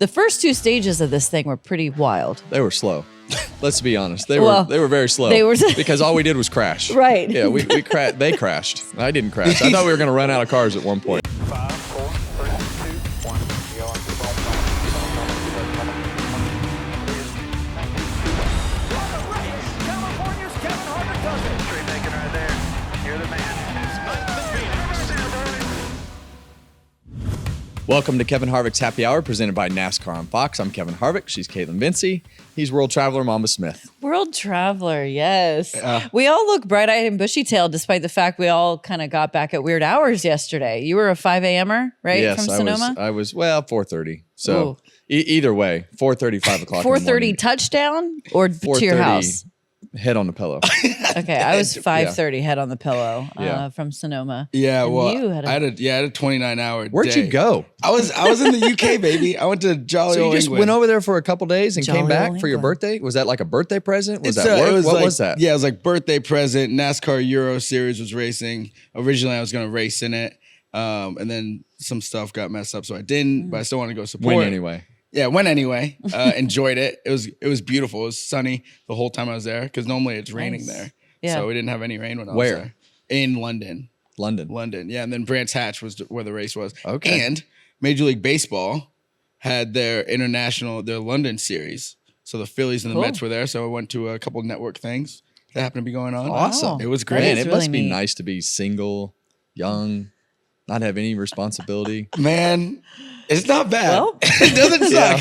The first two stages of this thing were pretty wild. They were slow. Let's be honest. They were very slow. They were because all we did was crash. Right. Yeah, they crashed. I didn't crash. I thought we were going to run out of cars at one point. 5, 4, 3, 2, 1. Go on. What a race! California's Kevin Harvick does it. Straight making right there. You're the man. Welcome to Kevin Harvick's Happy Hour, presented by NASCAR on Fox. I'm Kevin Harvick. She's Kaitlyn Vincie. He's world traveler Mamba Smith. World traveler, yes. We all look bright-eyed and bushy-tailed, despite the fact we all kind of got back at weird hours yesterday. You were a 5 a.m.er, right? Yes, from Sonoma? I was 4:30. So either way, 4:30, 5 o'clock. 4:30 touchdown or to your house? Head on the pillow. Okay, I was 5:30 head on the pillow from Sonoma. Yeah, And well, you had I had a 29-hour Where'd day. you go? I was in the UK, baby. I went to Jolly So Old you just England. went over there for a couple days and Jolly came back Old for your England. birthday? Was that like a birthday present? Was It's, that work? it was What like, was that? Yeah, it was like birthday present. NASCAR Euro Series was racing. Originally, I was going to race in it. And then some stuff got messed up, so I didn't, but I still want to go support. Win anyway. Yeah, went anyway. Enjoyed it. It was beautiful. It was sunny the whole time I was there because normally it's raining Nice. there. Yeah. So we didn't have any rain when I was Where? there. In London. London. Yeah, and then Brands Hatch was where the race was. Okay. And Major League Baseball had their London series. So the Phillies and the Cool. Mets were there. So I went to a couple network things that happened to be going on. Awesome. It was That great. Man, is it really must be neat. nice to be single, young, not have any responsibility. Man, it's not bad. Well, it doesn't suck.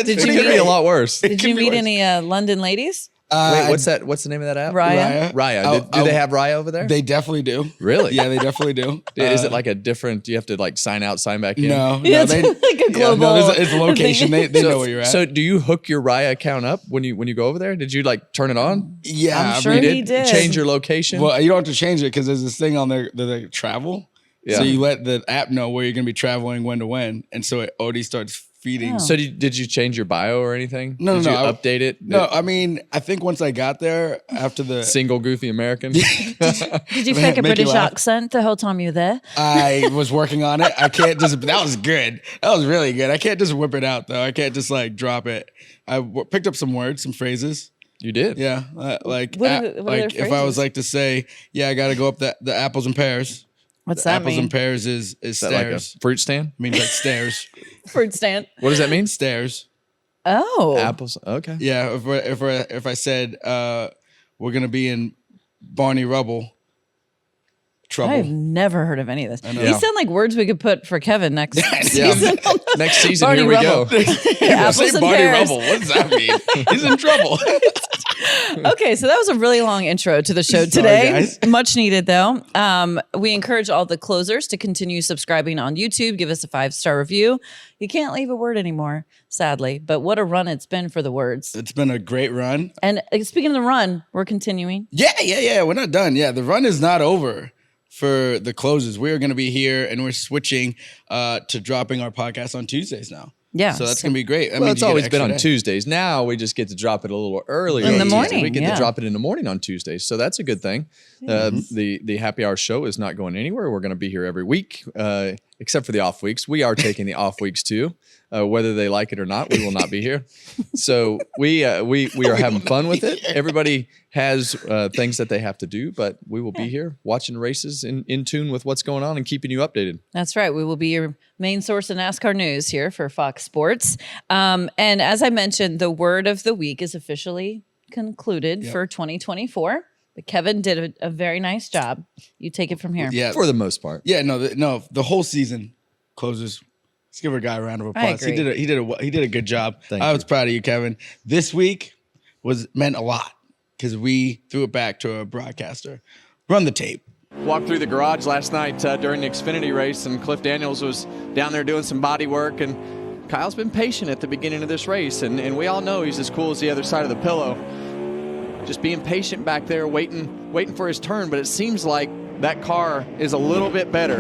Did It you could be a lot worse. Did you could be meet worse. any London ladies? Wait, what's that? What's the name of that app? Raya? Raya. Do they have Raya over there? They definitely do. Really? Yeah, they definitely do. Is it like a different? Do you have to like sign out, sign back in? No, Yeah, no, it's they, like a global. no, it's a location. They know where you're at. So do you hook your Raya account up when you go over there? Did you like turn it on? yeah, I'm I sure mean, he did. Change your location? well, you don't have to change it because there's this thing on there that they travel. Yeah. So you let the app know where you're going to be traveling, when to when, and so it already starts feeding. Oh. So did you change your bio or anything? No, did no, you I- update it? No, I mean, I think once I got there after the, Single goofy American. Did you fake a Make you British laugh. accent the whole time you were there? I was working on it. I can't just. That was good. That was really good. I can't just whip it out though. I can't just like drop it. I picked up some words, some phrases. You did. Yeah, like What are their if I was phrases? like to say, yeah, I got to go up the apples and pears. What's The that apples mean? and pears is Is that like a stairs. fruit stand? Means like stairs. Fruit stand. What does that mean? Stairs. Oh. Apples. Okay. Yeah, if I said we're gonna be in Barney Rubble, trouble. I've never heard of any of this. know. These sound like words we could put for Kevin next Yeah. season. Next season, Barney here we Rubble. go. Apples Say and Barney pears. Rubble. What does that mean? He's in trouble. Okay, so that was a really long intro to the show today. guys. Much needed, though. We encourage all the closers to continue subscribing on YouTube. Give us a 5-star review. You can't leave a word anymore, sadly. But what a run it's been for the words. It's been a great run. And speaking of the run, we're continuing. Yeah. We're not done. Yeah, the run is not over for the closes. We are going to be here, and we're switching to dropping our podcast on Tuesdays now. Yeah. So that's going to be great. I Well, mean, it's you get always an been on extra day. Tuesdays. Now we just get to drop it a little earlier. In the on Tuesday. morning, We get yeah. to drop it in the morning on Tuesdays. So that's a good thing. The Happy Hour show is not going anywhere. We're going to be here every week, except for the off weeks. We are taking the off weeks too. Whether they like it or not, we will not be here. So we are having fun with it. Everybody has things that they have to do, but we will be here watching races in tune with what's going on and keeping you updated. That's right. We will be your main source of NASCAR news here for Fox Sports. And as I mentioned, the word of the week is officially concluded for 2024. But Kevin did a very nice job. You take it from here. Yeah, For the most part. yeah. No, the whole season closes. Let's give our guy a round of applause. agree. He did a good job. Thank I you. was proud of you, Kevin. This week meant a lot because we threw it back to a broadcaster. Run the tape. Walked through the garage last night during the Xfinity race, and Cliff Daniels was down there doing some body work, and Kyle's been patient at the beginning of this race, and we all know he's as cool as the other side of the pillow. Just being patient back there, waiting for his turn, but it seems like that car is a little bit better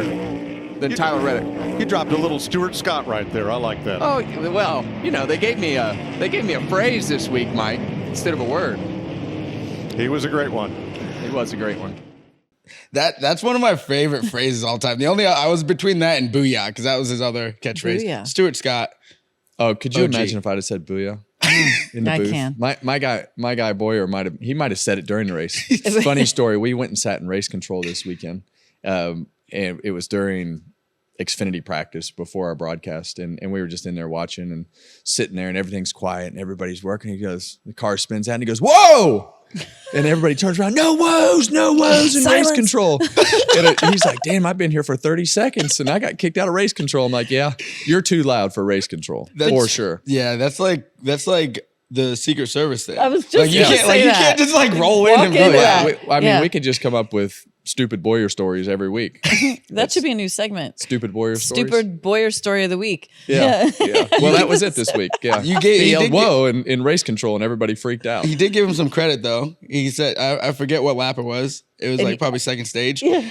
than Tyler Reddick. You dropped a little Stuart Scott right there. I like that. Oh, well, they gave me a phrase this week, Mike, instead of a word. He was a great one. It was a great one. That's one of my favorite phrases all time. I was between that and booyah because that was his other catchphrase. Booyah. Stuart Scott, Oh, could you OG. imagine if I'd have said booyah in the I booth? can. My guy Bowyer might have said it during the race. Funny story. We went and sat in race control this weekend, and it was during Xfinity practice before our broadcast, and we were just in there watching and sitting there, and everything's quiet and everybody's working. He goes, the car spins out, and he goes, "Whoa!" And everybody turns around, no woes in race control. And he's like, damn, I've been here for 30 seconds and I got kicked out of race control. I'm like, yeah, you're too loud for race control, for sure. Yeah, that's like the Secret Service thing. I was just like you gonna can't say you that. can't just like roll in Walk and in be that. like, I mean, Yeah. we could just come up with stupid Bowyer stories every week. That should be a new segment. Stupid Bowyer stories. Stupid Bowyer story of the week. Yeah. Well, that was it this week. Yeah. You He yelled, whoa, in race control, and everybody freaked out. He did give him some credit though. He said, I forget what lap it was. It was like probably second stage. Yeah.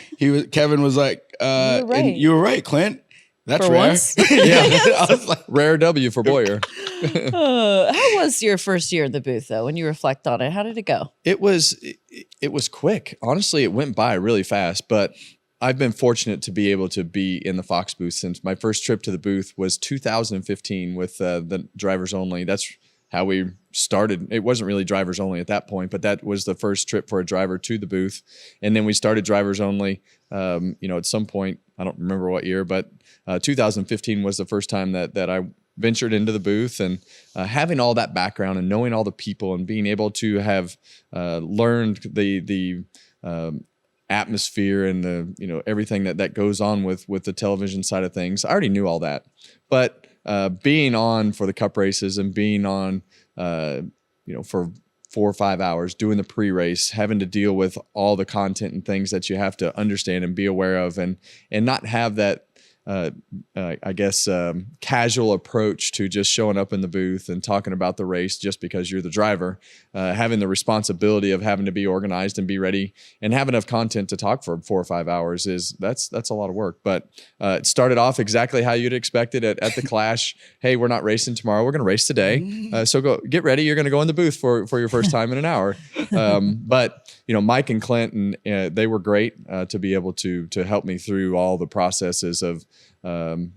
Kevin was like, were right. and you were right, Clint. That's For rare. once. Yeah. I was like, Rare W for Bowyer. How was your first year in the booth, though, when you reflect on it? How did it go? It was quick. Honestly, it went by really fast, but I've been fortunate to be able to be in the Fox booth since my first trip to the booth was 2015 with the drivers only. That's how we started. It wasn't really drivers only at that point, but that was the first trip for a driver to the booth. And then we started drivers only, at some point, I don't remember what year, but 2015 was the first time that I ventured into the booth, and having all that background and knowing all the people and being able to have learned the atmosphere and the everything that goes on with the television side of things. I already knew all that, but being on for the Cup races and being on for 4 or 5 hours doing the pre-race, having to deal with all the content and things that you have to understand and be aware of, and not have that casual approach to just showing up in the booth and talking about the race just because you're the driver, having the responsibility of having to be organized and be ready and have enough content to talk for 4 or 5 hours that's a lot of work. But it started off exactly how you'd expect it at the Clash. Hey, we're not racing tomorrow. We're going to race today. So go get ready. You're going to go in the booth for your first time in an hour. But Mike and Clint, and they were great to be able to help me through all the processes of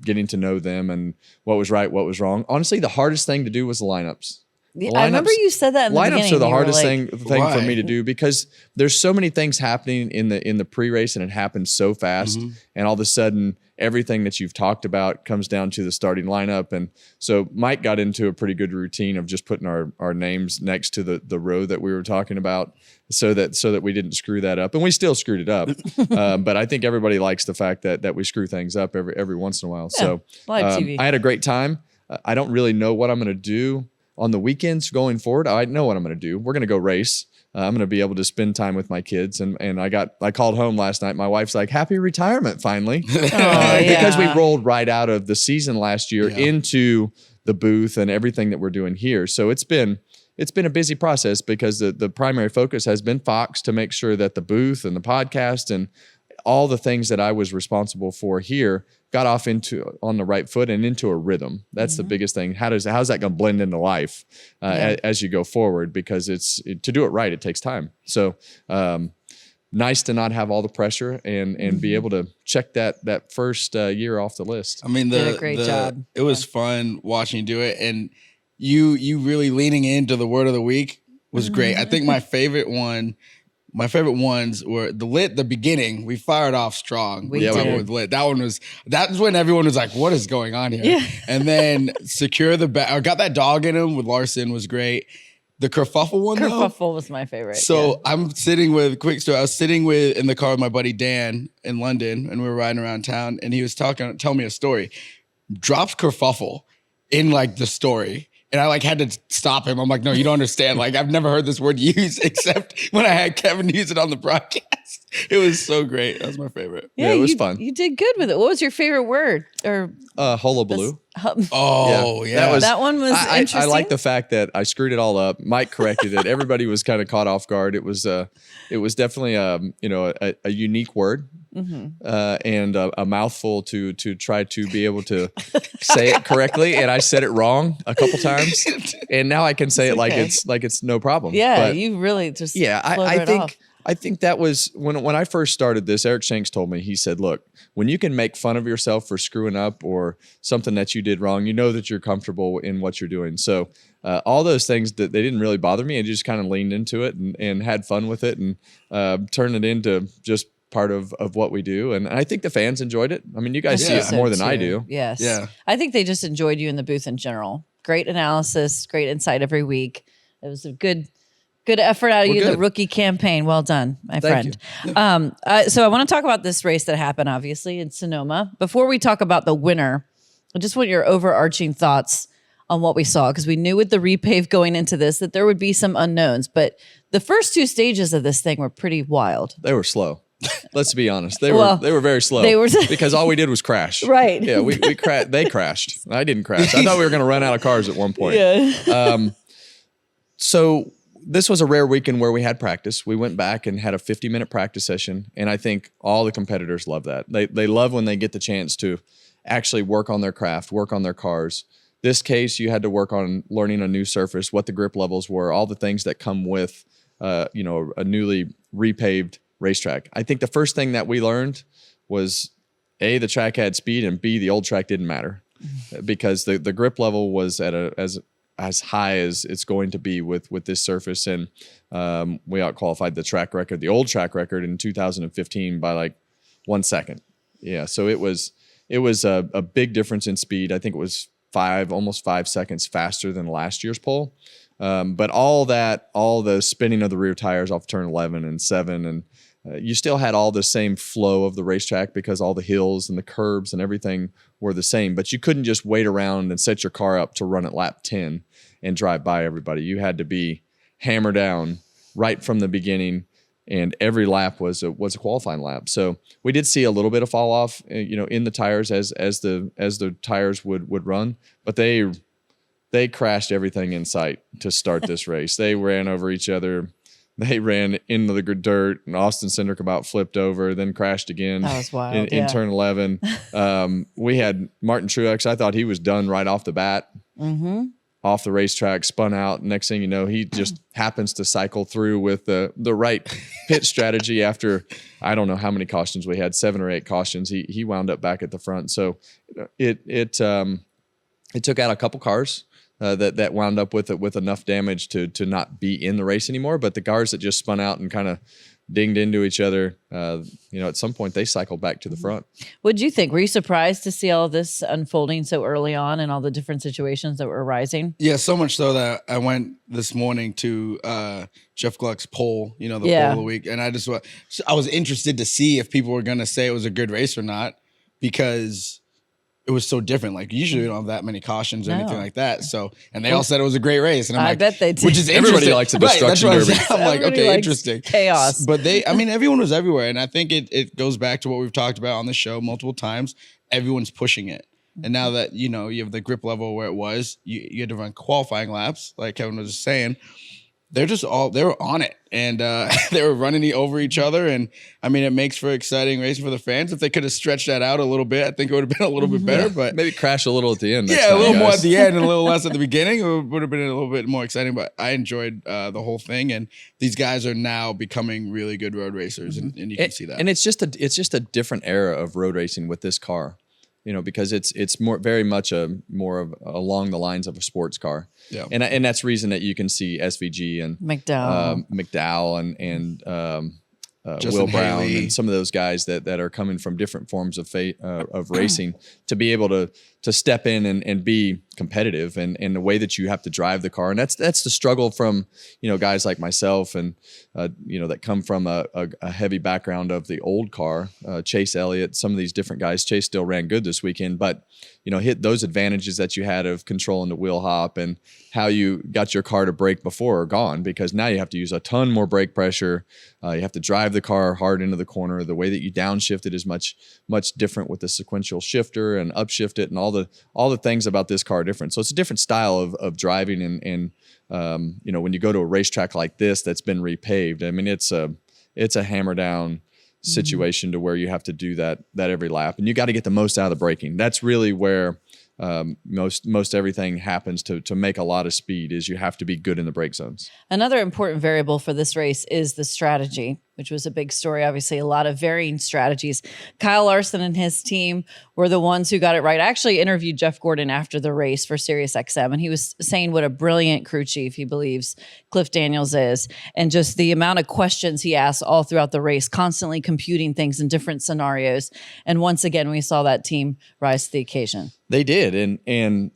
getting to know them and what was right, what was wrong. Honestly, the hardest thing to do was the lineups. I remember you said that in the beginning. Lineups are the You were hardest like, thing for me to do because there's so many things happening in the pre-race, and it happens so fast. And all of a sudden, everything that you've talked about comes down to the starting lineup. And so Mike got into a pretty good routine of just putting our names next to the row that we were talking about so that we didn't screw that up. And we still screwed it up. But I think everybody likes the fact that we screw things up every once in a while. Yeah, So live TV. I had a great time. I don't really know what I'm going to do on the weekends going forward. I know what I'm going to do. We're going to go race. I'm going to be able to spend time with my kids. And I called home last night. My wife's like, happy retirement finally. Because we rolled right out of the season last year into the booth and everything that we're doing here. So it's been a busy process because the primary focus has been Fox to make sure that the booth and the podcast and all the things that I was responsible for here got off on the right foot and into a rhythm. That's the biggest thing. How's that going to blend into life as you go forward? Because to do it right, it takes time. So nice to not have all the pressure and be able to check that first year off the list. I mean, Did a great job. It was fun watching you do it, and you really leaning into the word of the week was great. I think my favorite ones were the beginning. We fired off strong. We did. With lit. That's when everyone was like, "What is going on here?" Yeah. And then secure the I got that dog in him with Larson was great. The kerfuffle one, though. Kerfuffle was my favorite. So I'm sitting with quick story. I was sitting in the car with my buddy Dan in London, and we were riding around town, and he was telling me a story. Drops kerfuffle in like the story. And I had to stop him. I'm like, no, you don't understand. I've never heard this word used except when I had Kevin use it on the broadcast. It was so great. That was my favorite. Yeah, it was fun. You did good with it. What was your favorite word? Or hullabaloo. Oh, yeah. That one was interesting. I like the fact that I screwed it all up. Mike corrected it. Everybody was kind of caught off guard. It was definitely a unique word. And a mouthful to try to be able to say it correctly, and I said it wrong a couple times, and now I can say it like it's no problem. Yeah, but you really just I think I think that was when I first started this. Eric Shanks told me, he said, look, when you can make fun of yourself for screwing up or something that you did wrong, you know that you're comfortable in what you're doing. So all those things that they didn't really bother me. I just kind of leaned into it and had fun with it and turned it into just part of what we do. And I think the fans enjoyed it. I mean, you guys see it more than I do. Yes. Yeah. I think they just enjoyed you in the booth in general. Great analysis, great insight every week. It was a good effort out of you, the rookie campaign. Well done, my friend. So I want to talk about this race that happened, obviously, in Sonoma. Before we talk about the winner, I just want your overarching thoughts on what we saw, because we knew with the repave going into this that there would be some unknowns. But the first 2 stages of this thing were pretty wild. They were slow. Let's be honest. They were very slow. They were because all we did was crash. Right. Yeah, they crashed. I didn't crash. I thought we were going to run out of cars at one point. Yeah. So this was a rare weekend where we had practice. We went back and had a 50-minute practice session, and I think all the competitors love that. They love when they get the chance to actually work on their craft, work on their cars. This case, you had to work on learning a new surface, what the grip levels were, all the things that come with a newly repaved racetrack. I think the first thing that we learned was A, the track had speed, and B, the old track didn't matter because the grip level was at as high as it's going to be with this surface. And we out-qualified the old track record in 2015 by like 1 second. Yeah, so it was a big difference in speed. I think it was almost 5 seconds faster than last year's pole. But all the spinning of the rear tires off turn 11 and 7, and you still had all the same flow of the racetrack because all the hills and the curbs and everything were the same. But you couldn't just wait around and set your car up to run at lap 10 and drive by everybody. You had to be hammered down right from the beginning, and every lap was a qualifying lap. So we did see a little bit of fall off, in the tires as the tires would run, but they crashed everything in sight to start this race. They ran over each other. They ran into the dirt, and Austin Cindric about flipped over, then crashed again. That was wild. In turn 11. We had Martin Truex. I thought he was done right off the bat. Mm-hmm. Off the racetrack, spun out. Next thing you know, he just happens to cycle through with the right pit strategy after I don't know how many cautions we had, 7 or 8 cautions. He wound up back at the front. So it took out a couple cars. That wound up with enough damage to not be in the race anymore. But the cars that just spun out and kind of dinged into each other, at some point they cycled back to the front. What'd you think? Were you surprised to see all of this unfolding so early on and all the different situations that were arising? Yeah, so much so that I went this morning to Jeff Gluck's poll, the poll of the week. And I was interested to see if people were going to say it was a good race or not, because it was so different. Like usually we don't have that many cautions or anything like that. So, and they all said it was a great race. And I'm like, bet they did. Which is everybody likes a destruction derby. I'm like, okay, interesting. Chaos. But everyone was everywhere. And I think it goes back to what we've talked about on the show multiple times. Everyone's pushing it. And now that, you have the grip level where it was, you had to run qualifying laps, like Kevin was just saying. They were on it, and they were running over each other. And I mean, it makes for exciting racing for the fans. If they could have stretched that out a little bit, I think it would have been a little bit better, but maybe crash a little at the end. Yeah, a little more at the end and a little less at the beginning. It would have been a little bit more exciting, but I enjoyed the whole thing. And these guys are now becoming really good road racers, and you can see that. And it's just a different era of road racing with this car. Because it's very much more of along the lines of a sports car. Yeah. And that's the reason that you can see SVG and McDowell and Will Brown Haley. And some of those guys that are coming from different forms of racing to be able to step in and be competitive and the way that you have to drive the car. And that's the struggle from, guys like myself and, that come from a heavy background of the old car, Chase Elliott, some of these different guys. Chase still ran good this weekend, but, hit those advantages that you had of controlling the wheel hop and how you got your car to brake before are gone, because now you have to use a ton more brake pressure. You have to drive the car hard into the corner. The way that you downshift it is much, much different with the sequential shifter and upshift it, and all the things about this car are different. So it's a different style of driving. And when you go to a racetrack like this that's been repaved, I mean, it's a hammer down situation to where you have to do that every lap, and you got to get the most out of the braking. That's really where most everything happens to make a lot of speed, is you have to be good in the brake zones. Another important variable for this race is the strategy. which was a big story. Obviously, a lot of varying strategies. Kyle Larson and his team were the ones who got it right. I actually interviewed Jeff Gordon after the race for SiriusXM, and he was saying what a brilliant crew chief he believes Cliff Daniels is, and just the amount of questions he asked all throughout the race, constantly computing things in different scenarios. And once again, we saw that team rise to the occasion. They did, and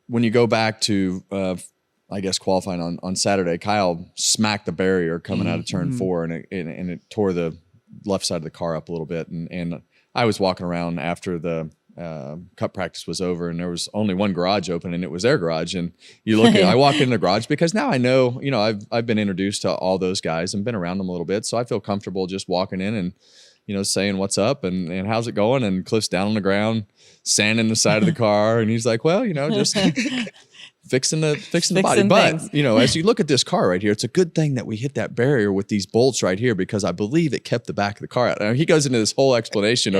when you go back to I guess qualifying on Saturday, Kyle smacked the barrier coming out of turn 4, and it tore the left side of the car up a little bit. And I was walking around after the cup practice was over, and there was only one garage open, and it was their garage. And you look at, I walk in the garage because now I know, I've been introduced to all those guys and been around them a little bit, so I feel comfortable just walking in and saying what's up and how's it going. And Cliff's down on the ground, sanding the side of the car, and he's like, well, just fixing the body. But as you look at this car right here, it's a good thing that we hit that barrier with these bolts right here, because I believe it kept the back of the car out. Now, he goes into this whole explanation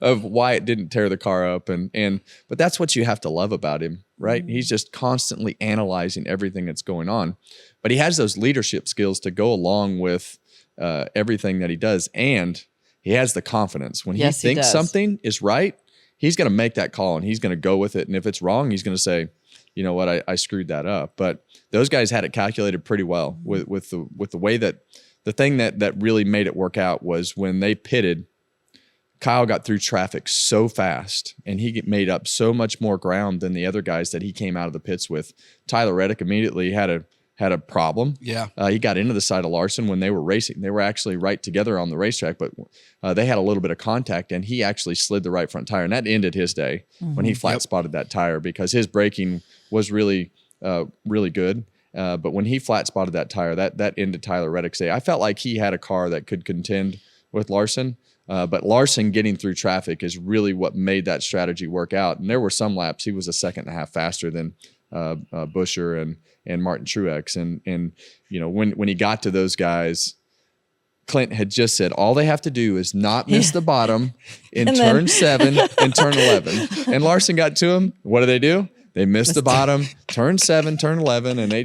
of why it didn't tear the car up, but that's what you have to love about him, right? He's just constantly analyzing everything that's going on, but he has those leadership skills to go along with everything that he does, and he has the confidence when he thinks something is right. He's going to make that call and he's going to go with it, and if it's wrong, he's going to say, you know what, I screwed that up. But those guys had it calculated pretty well with the way that the thing that really made it work out was when they pitted, Kyle got through traffic so fast and he made up so much more ground than the other guys that he came out of the pits with. Tyler Reddick immediately had a problem. Yeah. He got into the side of Larson when they were racing. They were actually right together on the racetrack, but they had a little bit of contact, and he actually slid the right front tire, and that ended his day when he flat spotted that tire, because his braking was really, really good. But when he flat spotted that tire, that ended Tyler Reddick's day. I felt like he had a car that could contend with Larson, but Larson getting through traffic is really what made that strategy work out. And there were some laps he was a second and a half faster than Buescher and Martin Truex. And when he got to those guys, Clint had just said all they have to do is not miss the bottom in turn 7 and turn 11. And Larson got to him. What do? They missed the bottom, turn 7, turn 11, and he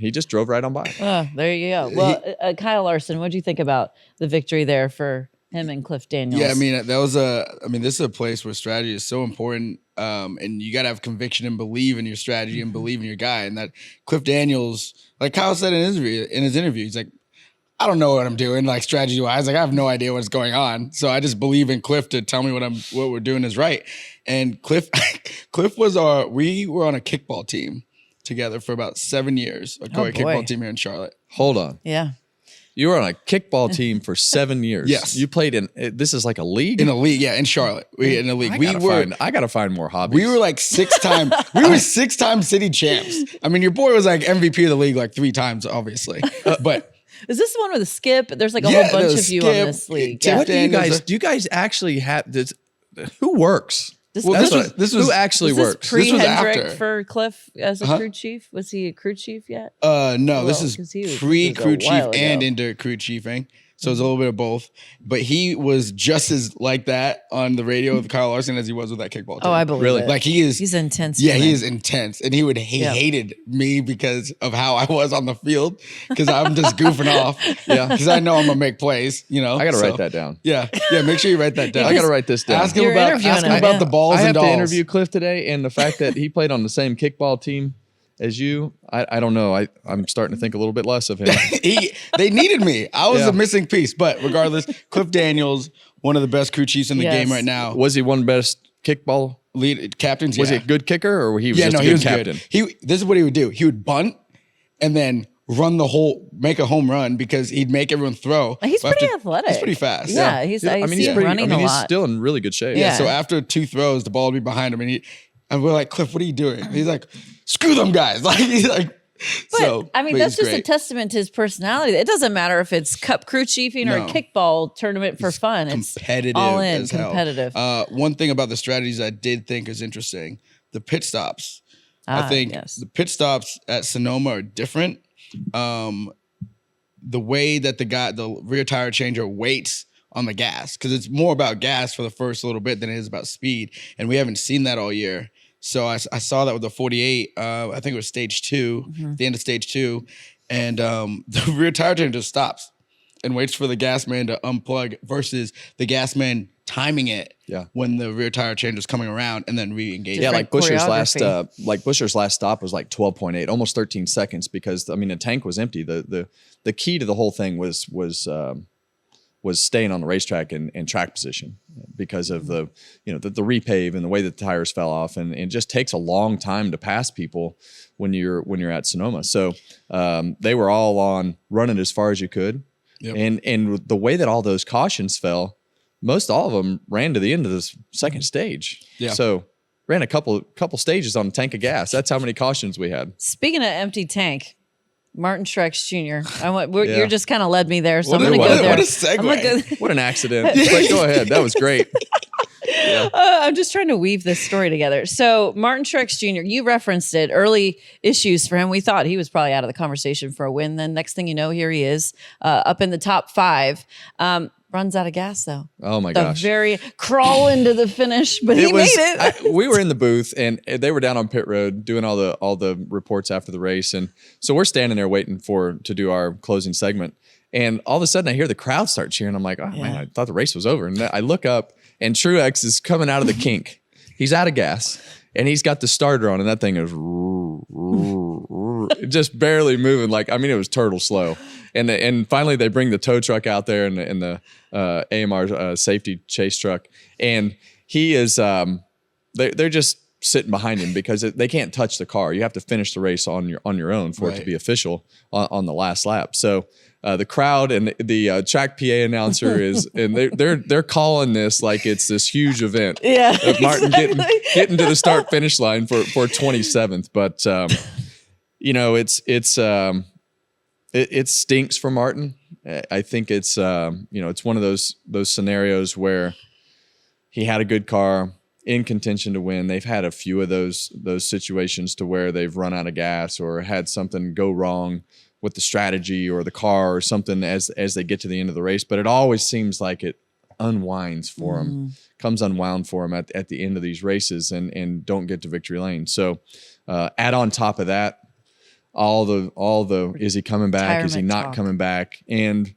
just drove right on by. Oh, there you go. Well, Kyle Larson, what do you think about the victory there for him and Cliff Daniels? Yeah, this is a place where strategy is so important, and you got to have conviction and believe in your strategy and believe in your guy. And that Cliff Daniels, like Kyle said in his interview, he's like, I don't know what I'm doing, like strategy wise. Like I have no idea what's going on. So I just believe in Cliff to tell me what we're doing is right. And Cliff we were on a kickball team together for about 7 years. A kickball team here in Charlotte. Hold on. Yeah. You were on a kickball team for 7 years. Yes. You played this is like a league? In a league, yeah, in Charlotte. In a league. I got to find more hobbies. We were like 6-time city champs. I mean, your boy was like MVP of the league like 3 times, obviously. But is this the one with a skip? There's like a whole bunch of you on this league. What do you guys actually have this? Who works? Who actually works? This was Hendrick for Cliff as a crew chief. Was he a crew chief yet? No, this is pre-crew chief and into crew chiefing. So it's a little bit of both. But he was just as like that on the radio with Kyle Larson as he was with that kickball team. Oh, I believe it. Like he's intense. Yeah, he is intense. And he hated me because of how I was on the field, because I'm just goofing off. Yeah. Because I know I'm going to make plays, I got to write that down. Yeah. Yeah, make sure you write that down. I got to write this down. Ask him about the balls I and have dolls. to interview Cliff today, and the fact that he played on the same kickball team as you, I don't know. I'm starting to think a little bit less of him. They needed me. I was a missing piece. But regardless, Cliff Daniels, one of the best crew chiefs in the game right now. Was he one of the best kickball captains? Was he a good kicker, or he was just a good captain? Good. This is what he would do. He would bunt and then make a home run, because he'd make everyone throw. He's pretty athletic. He's pretty fast. Yeah, he's running a lot. He's still in really good shape. Yeah. So after 2 throws, the ball would be behind him, and we're like, Cliff, what are you doing? And he's like, screw them guys. Like he's like. But that's just a testament to his personality. It doesn't matter if it's cup crew chiefing or a kickball tournament for fun. It's competitive, all in, as competitive. One thing about the strategies I did think is interesting: the pit stops. I think the pit stops at Sonoma are different. The way that the rear tire changer waits on the gas, because it's more about gas for the first little bit than it is about speed, and we haven't seen that all year. So I saw that with the 48. I think it was stage 2, the end of stage 2, and the rear tire changer just stops. and waits for the gas man to unplug versus the gas man timing it when the rear tire change was coming around and then re-engaging. Yeah, like Buescher's last stop was like 12.8, almost 13 seconds because the tank was empty. The key to the whole thing was staying on the racetrack and track position because of the repave and the way that the tires fell off, and it just takes a long time to pass people when you're at Sonoma. So they were all on running as far as you could, and the way that all those cautions fell, most all of them ran to the end of the second stage. Yeah. So ran a couple stages on a tank of gas. That's how many cautions we had. Speaking of empty tank, Martin Truex Jr. You just kind of led me there, so I'm going to go there. What a segue. What an accident. But go ahead. That was great. Yeah. I'm just trying to weave this story together. So Martin Truex Jr., you referenced it, early issues for him. We thought he was probably out of the conversation for a win. Then next thing you know, here he is up in the top 5. Runs out of gas though. Oh my gosh. Very crawl into the finish, but he made it. We were in the booth and they were down on pit road doing all the reports after the race. And so we're standing there waiting to do our closing segment. And all of a sudden I hear the crowd start cheering. I'm like, oh man, I thought the race was over. And I look up and Truex is coming out of the kink. He's out of gas and he's got the starter on and that thing is just barely moving. It was turtle slow. And finally they bring the tow truck out there and the AMR safety chase truck. And he is, they're just sitting behind him because they can't touch the car. You have to finish the race on your own for it to be official on the last lap. So the crowd and the track PA announcer they're calling this like it's this huge event. Yeah, of Martin getting to the start finish line for 27th. But it stinks for Martin. I think it's it's one of those scenarios where he had a good car in contention to win. They've had a few of those situations to where they've run out of gas or had something go wrong with the strategy or the car or something as they get to the end of the race. But it always seems like it unwinds for him, comes unwound for him at the end of these races and don't get to victory lane. So add on top of that, all the is he coming back? Retirement is he not coming back? And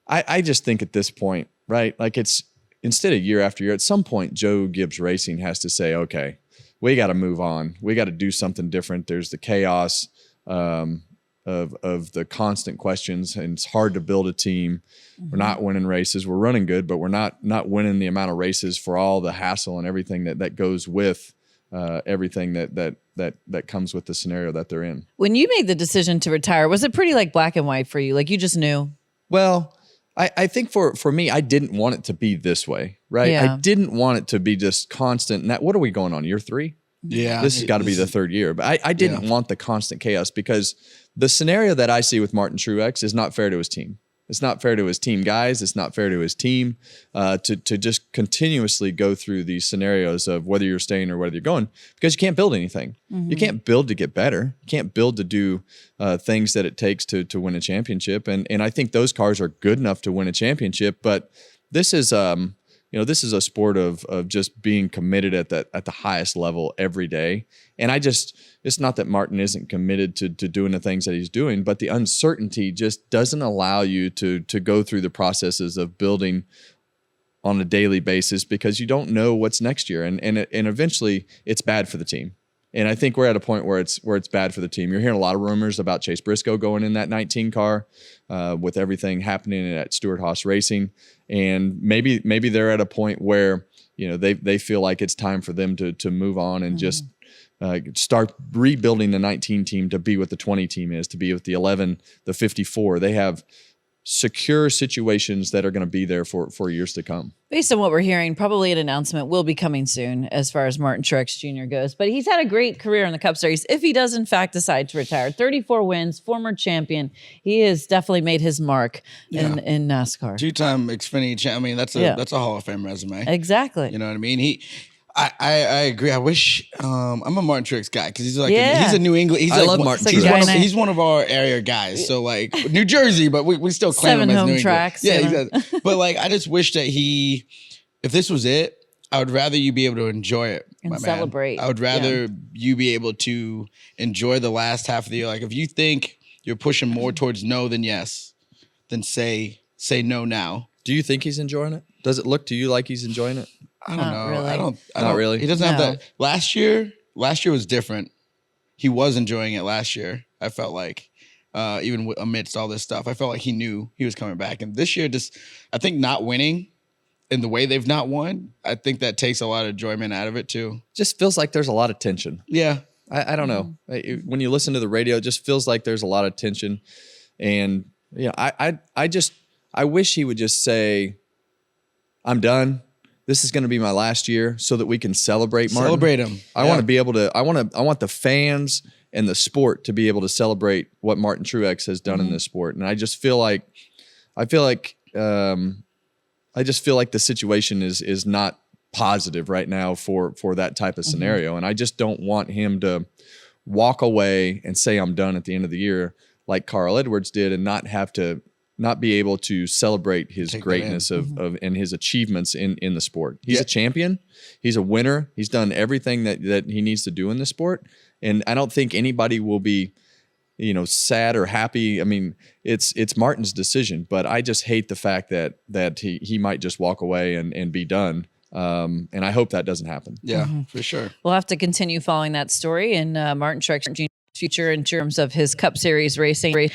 I just think at this point, right? Like it's instead of year after year, at some point, Joe Gibbs Racing has to say, okay, we got to move on. We got to do something different. There's the chaos of the constant questions, and it's hard to build a team. We're not winning races. We're running good, but we're not winning the amount of races for all the hassle and everything that goes with everything that comes with the scenario that they're in. When you made the decision to retire, was it pretty black and white for you? Like you just knew? Well, I think for me, I didn't want it to be this way, right? Yeah. I didn't want it to be just constant. Now, what are we going on, year 3? Yeah. This has got to be the 3rd year. But I didn't want the constant chaos because the scenario that I see with Martin Truex is not fair to his team. It's not fair to his team guys. It's not fair to his team to just continuously go through these scenarios of whether you're staying or whether you're going, because you can't build anything. You can't build to get better. You can't build to do things that it takes to win a championship. And I think those cars are good enough to win a championship. But this is this is a sport of just being committed at the highest level every day. And it's not that Martin isn't committed to doing the things that he's doing, but the uncertainty just doesn't allow you to go through the processes of building on a daily basis because you don't know what's next year. And eventually it's bad for the team. And I think we're at a point where it's bad for the team. You're hearing a lot of rumors about Chase Briscoe going in that 19 car with everything happening at Stewart-Haas Racing. And maybe they're at a point where, they feel like it's time for them to move on and just start rebuilding the 19 team to be what the 20 team is, to be with the 11, the 54. They have secure situations that are going to be there for years to come. Based on what we're hearing, probably an announcement will be coming soon as far as Martin Truex Jr. goes. But he's had a great career in the Cup Series. If he does, in fact, decide to retire, 34 wins, former champion. He has definitely made his mark in NASCAR. 2-time Xfinity champ. I mean, that's a Hall of Fame resume. Exactly. You know what I mean? I agree. I wish I'm a Martin Truex guy because he's he's a New England. I love Martin Truex. He's one of our area guys. So New Jersey, but we still claim him as New tracks, England. Yeah, but I just wish that if this was it, I would rather you be able to enjoy it and celebrate. I would rather you be able to enjoy the last half of the year. Like if you think you're pushing more towards no than yes, then say say no now. Do you think he's enjoying it? Does it look to you like he's enjoying it? I don't Not know. really. I don't. Not really? He doesn't have No. that. Last year was different. He was enjoying it last year. I felt like, even amidst all this stuff, I felt like he knew he was coming back. And this year, I think not winning in the way they've not won, I think that takes a lot of enjoyment out of it too. Just feels like there's a lot of tension. Yeah. I don't know. When you listen to the radio, it just feels like there's a lot of tension. And I wish he would just say, I'm done. This is going to be my last year so that we can celebrate Martin. Celebrate him. I want to be able to, I want the fans and the sport to be able to celebrate what Martin Truex has done in this sport. And I just feel like, the situation is not positive right now for that type of scenario. And I just don't want him to walk away and say, I'm done at the end of the year, like Carl Edwards did, and not be able to celebrate his greatness of and his achievements in the sport. He's a champion. He's a winner. He's done everything that he needs to do in the sport. And I don't think anybody will be, sad or happy. I mean, it's Martin's decision, but I just hate the fact that he might just walk away and be done. And I hope that doesn't happen. Yeah, for sure. We'll have to continue following that story and Martin Truex Jr.'s future in terms of his Cup Series racing.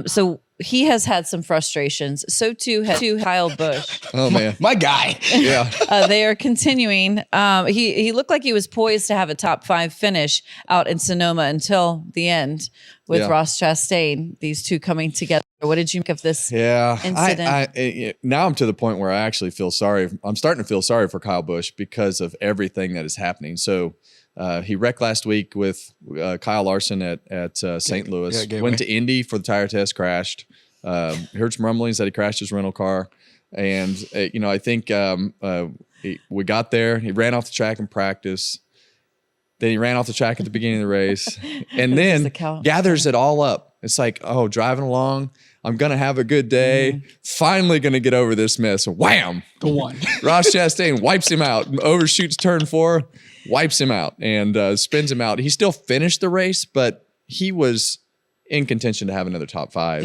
So he has had some frustrations. So too has Kyle Busch. Oh man, My guy. yeah. They are continuing. He looked like he was poised to have a top 5 finish out in Sonoma until the end with Yeah. Ross Chastain. These two coming together. What did you make of this? Yeah, Incident. now I'm to the point where I actually feel sorry. I'm starting to feel sorry for Kyle Busch because of everything that is happening. So he wrecked last week with Kyle Larson at St. Louis. Went to Indy for the tire test, crashed. Heard some rumblings that he crashed his rental car, and I think we got there. He ran off the track in practice. Then he ran off the track at the beginning of the race, and then gathers it all up. It's like, oh, driving along, I'm going to have a good day. Finally going to get over this mess. Wham! The one. Ross Chastain wipes him out, overshoots turn 4, wipes him out, and spins him out. He still finished the race, but he was in contention to have another top 5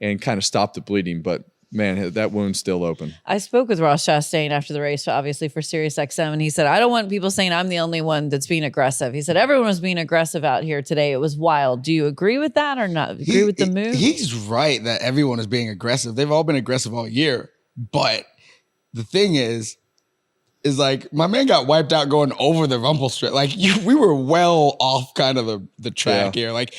and kind of stopped the bleeding. But man, that wound's still open. I spoke with Ross Chastain after the race, obviously for SiriusXM, and he said, I don't want people saying I'm the only one that's being aggressive. He said, everyone was being aggressive out here today. It was wild. Do you agree with that or not? Agree with the move? He's right that everyone is being aggressive. They've all been aggressive all year. But the thing is like my man got wiped out going over the rumble strip. Like we were well off kind of the track here. Like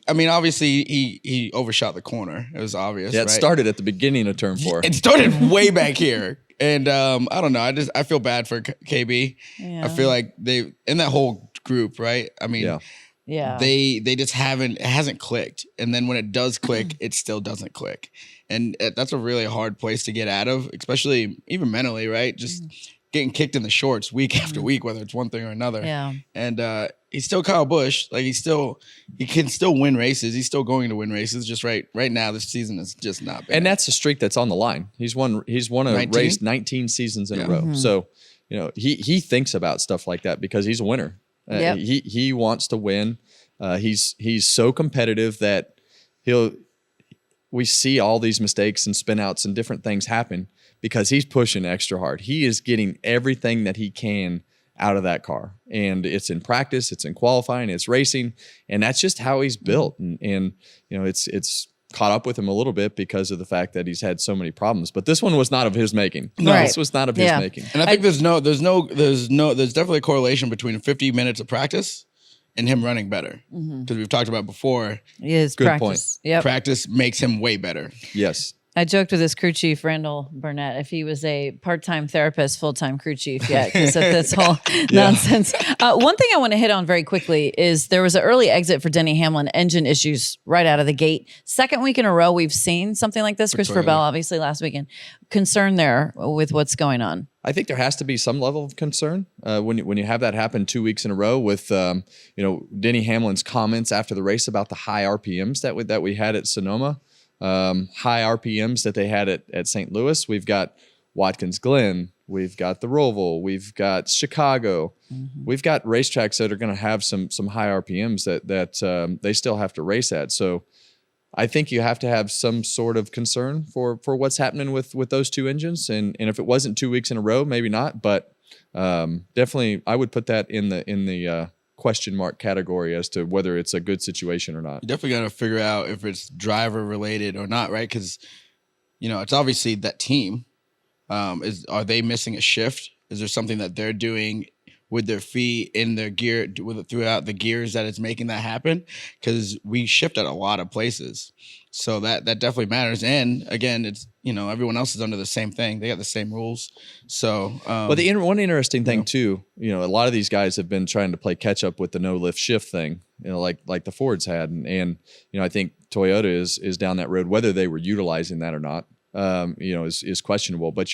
obviously he overshot the corner. It was obvious. Yeah, it right? started at the beginning of turn 4. It started way back here. And I don't know. I feel bad for KB. Yeah. I feel like they in that whole group, right? I mean, Yeah. they just it hasn't clicked. And then when it does click, it still doesn't click. And that's a really hard place to get out of, especially even mentally, right? Just getting kicked in the shorts week after week, whether it's one thing or another. Yeah. And he's still Kyle Busch. Like he can still win races. He's still going to win races. Just right now, this season is just not bad. And that's a streak that's on the line. He's won a 19? race 19 seasons in a row. So, he thinks about stuff like that because he's a winner. He wants to win. He's so competitive that we see all these mistakes and spin outs and different things happen because he's pushing extra hard. He is getting everything that he can out of that car. And it's in practice, it's in qualifying, it's racing, and that's just how he's built. And it's caught up with him a little bit because of the fact that he's had so many problems. But this one was not of his making. No, Right. this was not of his making. And I think there's definitely a correlation between 50 minutes of practice and him running better. Because we've talked about before, His Good practice. Yep. practice makes him way better. Yes. I joked with his crew chief, Randall Burnett, if he was a part-time therapist, full-time crew chief yet, because of this whole nonsense. One thing I want to hit on very quickly is there was an early exit for Denny Hamlin, engine issues right out of the gate. Second week in a row, we've seen something like this. Christopher Bell, obviously last weekend. Concern there with what's going on. I think there has to be some level of concern when you have that happen 2 weeks in a row with Denny Hamlin's comments after the race about the high RPMs that we had at Sonoma. High RPMs that they had at St. Louis. We've got Watkins Glen. We've got the Roval. We've got Chicago. We've got racetracks that are going to have some high RPMs that they still have to race at. So I think you have to have some sort of concern for what's happening with those two engines. And if it wasn't 2 weeks in a row, maybe not. But definitely, I would put that in the question mark category as to whether it's a good situation or not. You definitely got to figure out if it's driver related or not, right? Because it's obviously that team. Are they missing a shift? Is there something that they're doing with their feet in their gear throughout the gears that is making that happen? Because we shift at a lot of places, so that definitely matters. And again, it's everyone else is under the same thing; they got the same rules. So, well, one interesting thing too, a lot of these guys have been trying to play catch up with the no lift shift thing, like the Fords had, and I think Toyota is down that road. Whether they were utilizing that or not, is questionable. But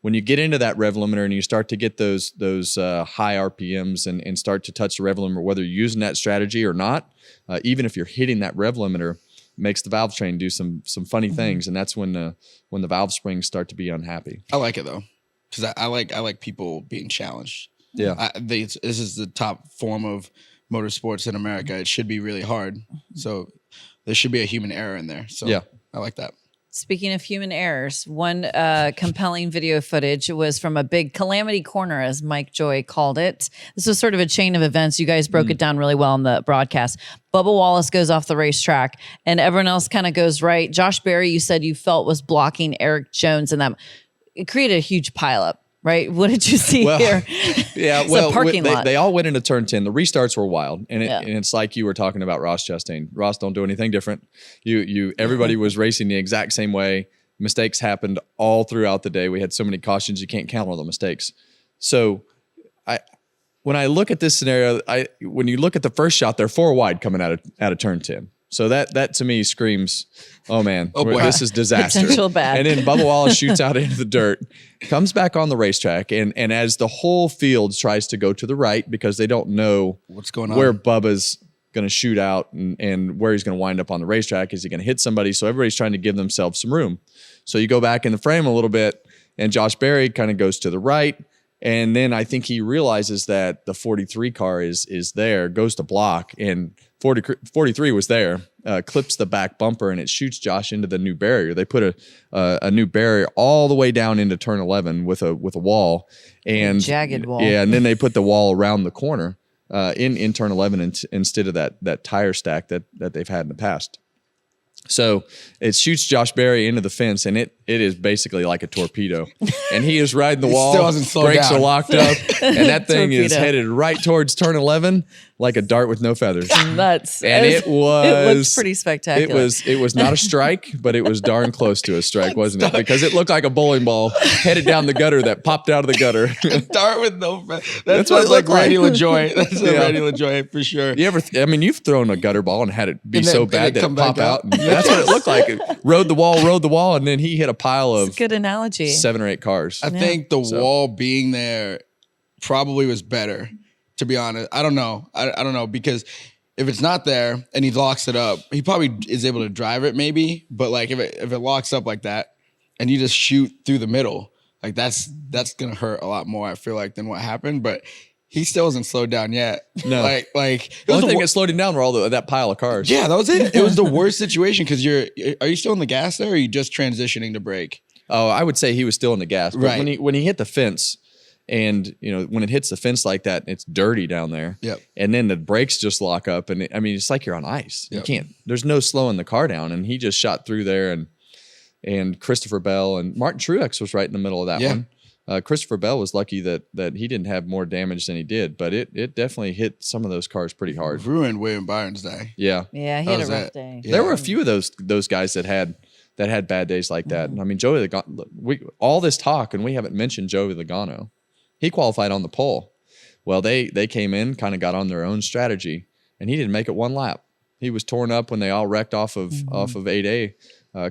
when you get into that rev limiter and you start to get those high RPMs and start to touch the rev limiter, whether you're using that strategy or not, even if you're hitting that rev limiter, makes the valve train do some funny things, and that's when the valve springs start to be unhappy. I like it though, because I like people being challenged. Yeah, this is the top form of motorsports in America. It should be really hard, so there should be a human error in there. So yeah, I like that. Speaking of human errors, one compelling video footage was from a big Calamity Corner, as Mike Joy called it. This was sort of a chain of events. You guys broke it down really well in the broadcast. Bubba Wallace goes off the racetrack, and everyone else kind of goes right. Josh Berry, you said you felt was blocking Eric Jones and them. It created a huge pileup. Right? What did you see here? Yeah, it's a parking lot. They all went into turn 10. The restarts were wild, and it's like you were talking about Ross Chastain. Ross, don't do anything different. Everybody was racing the exact same way. Mistakes happened all throughout the day. We had so many cautions, you can't count all the mistakes. So, when I look at this scenario, when you look at the first shot, they're 4 wide coming out of turn 10. So that to me screams, oh man, this is disaster. Potential bad. And then Bubba Wallace shoots out into the dirt, comes back on the racetrack, and as the whole field tries to go to the right because they don't know what's going on, where Bubba's going to shoot out and where he's going to wind up on the racetrack. Is he going to hit somebody? So everybody's trying to give themselves some room. So you go back in the frame a little bit, and Josh Berry kind of goes to the right. And then I think he realizes that the 43 car is there, goes to block, and 43 was there, clips the back bumper, and it shoots Josh into the new barrier. They put a new barrier all the way down into turn 11 with a wall, and a jagged wall. Yeah, and then they put the wall around the corner in turn 11 instead of that tire stack that they've had in the past. So it shoots Josh Berry into the fence, and it is basically like a torpedo. And he is riding the wall. Still hasn't slowed brakes down. Are locked up, and that thing is Torpedo. headed right towards turn 11 like a dart with no feathers. Nuts. And it looked pretty spectacular. It was not a strike, but it was darn close to a strike, wasn't it? Because it looked like a bowling ball headed down the gutter that popped out of the gutter. Dart with no feathers. That's what it like looked like. Randy LaJoy. That's a Randy LaJoy for sure. You've thrown a gutter ball and had it be And then- so and bad it that come it pop back out. out. That's what it looked like. It rode the wall, and then he hit a pile It's of a good analogy. 7 or 8 cars. I think the wall being there probably was better, to be honest. I don't know. I don't know, because if it's not there and he locks it up, he probably is able to drive it maybe. But like if it locks up like that and you just shoot through the middle, like that's gonna hurt a lot more, I feel like, than what happened. But he still hasn't slowed down yet. No. Like The only thing that slowed him down were all that pile of cars. yeah, that was it. It was the worst situation because are you still in the gas there, or are you just transitioning to brake? Oh, I would say he was still in the gas. But Right. when he hit the fence, and when it hits the fence like that, it's dirty down there. Yep. And then the brakes just lock up, and it's like you're on ice. Yep. You can't. There's no slowing the car down, and he just shot through there, and Christopher Bell and Martin Truex was right in the middle of that one. Christopher Bell was lucky that he didn't have more damage than he did, but it definitely hit some of those cars pretty hard. Ruined William Byron's day. Yeah. Yeah, he That had a was rough it. day. Yeah. There were a few of those guys that had bad days like that. I mean, Joey all this talk, and we haven't mentioned Joey Logano. He qualified on the pole. Well, they came in, kind of got on their own strategy, and he didn't make it one lap. He was torn up when they all wrecked off of 8A,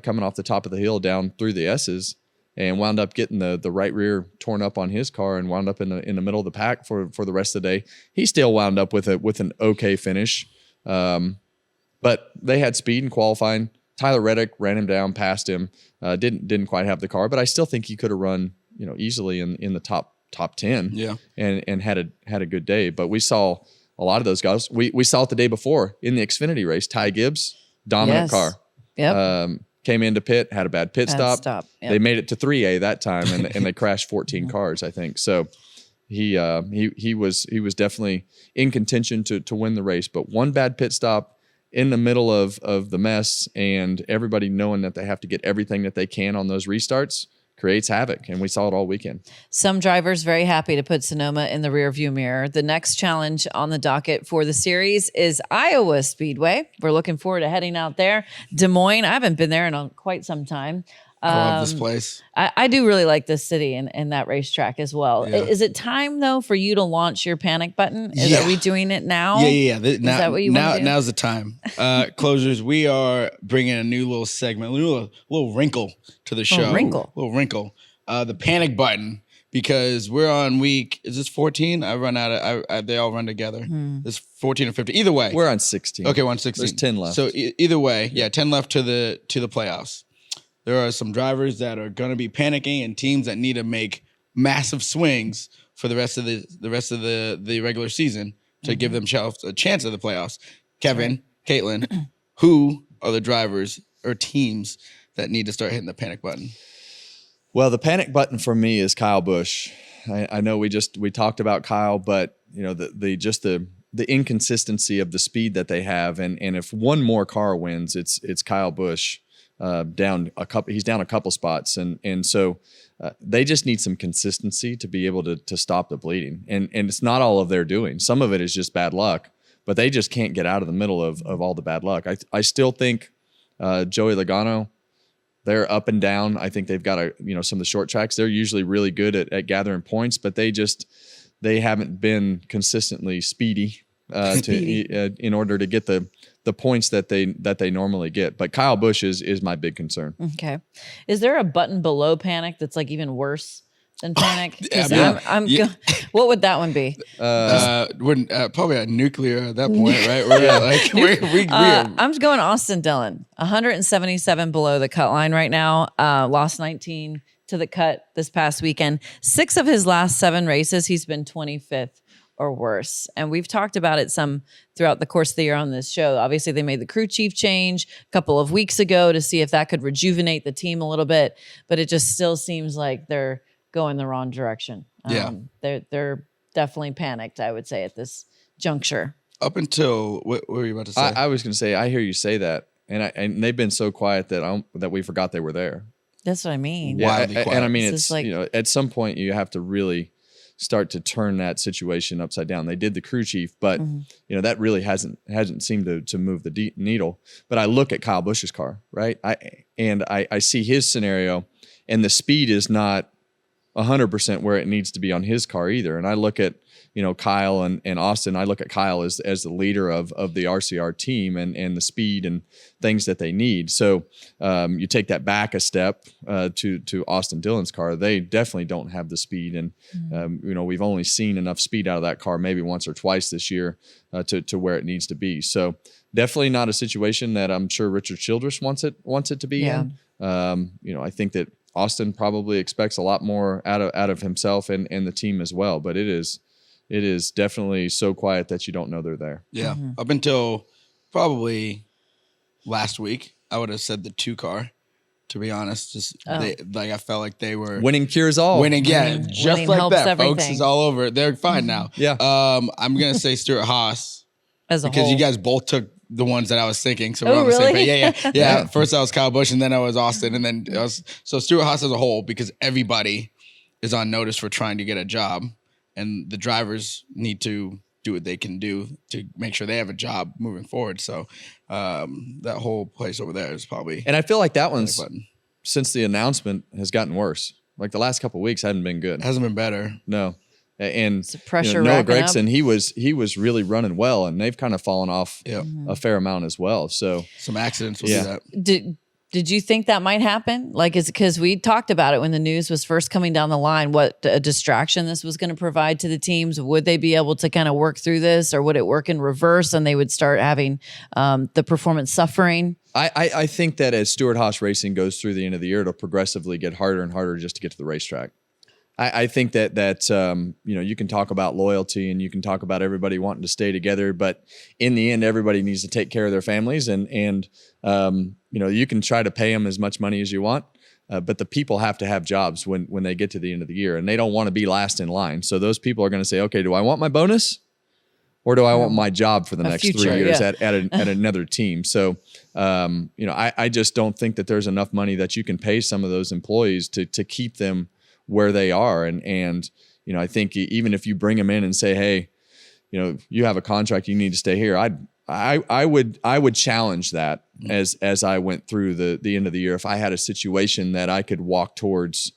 coming off the top of the hill down through the S's, and wound up getting the right rear torn up on his car, and wound up in the middle of the pack for the rest of the day. He still wound up with an okay finish, but they had speed in qualifying. Tyler Reddick ran him down, passed him, didn't quite have the car, but I still think he could have run easily in the top 10, and had a good day. But we saw a lot of those guys. We saw it the day before in the Xfinity race. Ty Gibbs, dominant car. Yep. Came into pit, had a bad pit Bad stop. Yep. They made it to 3A that time, and they crashed 14 cars, I think. So he was definitely in contention to win the race, but one bad pit stop in the middle of the mess, and everybody knowing that they have to get everything that they can on those restarts creates havoc, and we saw it all weekend. Some drivers very happy to put Sonoma in the rearview mirror. The next challenge on the docket for the series is Iowa Speedway. We're looking forward to heading out there. Des Moines, I haven't been there in quite some time. I love this place. I do really like this city and that racetrack as well. Yeah. Is it time though for you to launch your panic button? Are we doing it now? Yeah. Is that what you want to do? Now's the time. Closers, we are bringing a new little segment, a little wrinkle to the show. Little wrinkle. The panic button, because we're on week, is this 14? I run out of, they all run together. It's 14 or 15. Either way. We're on 16. Okay, we're on 16. There's 10 left. So either way, 10 left to the playoffs. There are some drivers that are going to be panicking, and teams that need to make massive swings for the rest of the regular season to give themselves a chance at the playoffs. Kevin, Kaitlyn, who are the drivers or teams that need to start hitting the panic button? Well, the panic button for me is Kyle Busch. I know we talked about Kyle, but you know the inconsistency of the speed that they have, and if one more car wins, it's Kyle Busch. He's down a couple spots, and so they just need some consistency to be able to stop the bleeding. And it's not all of their doing. Some of it is just bad luck, but they just can't get out of the middle of all the bad luck. I still think Joey Logano, they're up and down. I think they've got some of the short tracks. They're usually really good at gathering points, but they haven't been consistently speedy in order to get the points that they normally get. But Kyle Busch is my big concern. Okay. Is there a button below panic that's like even worse than panic? What would that one be? Probably a nuclear at that point, right? I'm going Austin Dillon, 177 below the cut line right now. Lost 19 to the cut this past weekend. 6 of his last 7 races, he's been 25th or worse. And we've talked about it some throughout the course of the year on this show. Obviously, they made the crew chief change a couple of weeks ago to see if that could rejuvenate the team a little bit, but it just still seems like they're going the wrong direction. They're definitely panicked, I would say, at this juncture. Up until, what were you about to say? I was going to say, I hear you say that, and they've been so quiet that we forgot they were there. That's what I mean. Wildly quiet. And I mean, It's it's like, at some point you have to really start to turn that situation upside down. They did the crew chief, but that really hasn't seemed to move the needle. But I look at Kyle Busch's car, right? I see his scenario, and the speed is not 100% where it needs to be on his car either. And I look at Kyle and Austin. I look at Kyle as the leader of the RCR team and the speed and things that they need. So you take that back a step to Austin Dillon's car. They definitely don't have the speed, and we've only seen enough speed out of that car maybe once or twice this year to where it needs to be. So definitely not a situation that I'm sure Richard Childress wants it to be in. I think that Austin probably expects a lot more out of himself and the team as well. But it is definitely so quiet that you don't know they're there. Yeah. Up until probably last week, I would have said the 2 car, to be honest. I felt like they were winning cures all. Winning, just winning like helps that, everything. folks. It's all over. They're fine now. Yeah. I'm gonna say Stuart Haas as a because whole. you guys both took the ones that I was thinking. So we're Oh, on the same really? page. Yeah. First I was Kyle Busch, and then I was Austin, and then so Stuart Haas as a whole, because everybody is on notice for trying to get a job, and the drivers need to do what they can do to make sure they have a job moving forward. So that whole place over there is probably. And I feel like that one's, since the announcement, has gotten worse. Like the last couple of weeks hadn't been good. It hasn't been better. No. And pressure Noah racking Gragson, up. he was really running well, and they've kind of fallen off a fair amount as well. So some accidents will do that. Did you think that might happen? Like, is because we talked about it when the news was first coming down the line, what a distraction this was going to provide to the teams. Would they be able to kind of work through this, or would it work in reverse and they would start having the performance suffering? I think that as Stuart Haas Racing goes through the end of the year, it'll progressively get harder and harder just to get to the racetrack. I think that you can talk about loyalty and you can talk about everybody wanting to stay together, but in the end, everybody needs to take care of their families, and you can try to pay them as much money as you want, but the people have to have jobs when they get to the end of the year, and they don't want to be last in line. So those people are going to say, okay, do I want my bonus? Or do I want my job for the next 3 years at another team? So, I just don't think that there's enough money that you can pay some of those employees to keep them where they are. And I think even if you bring them in and say, hey, you have a contract, you need to stay here. I would challenge that as I went through the end of the year. If I had a situation that I could walk towards,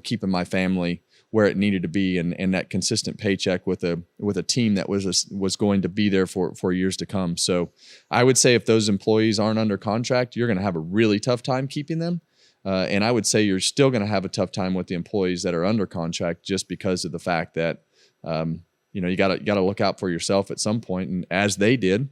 keeping my family where it needed to be, and that consistent paycheck with a team that was going to be there for years to come. So I would say if those employees aren't under contract, you're going to have a really tough time keeping them. And I would say you're still going to have a tough time with the employees that are under contract, just because of the fact that you got to look out for yourself at some point, and as they did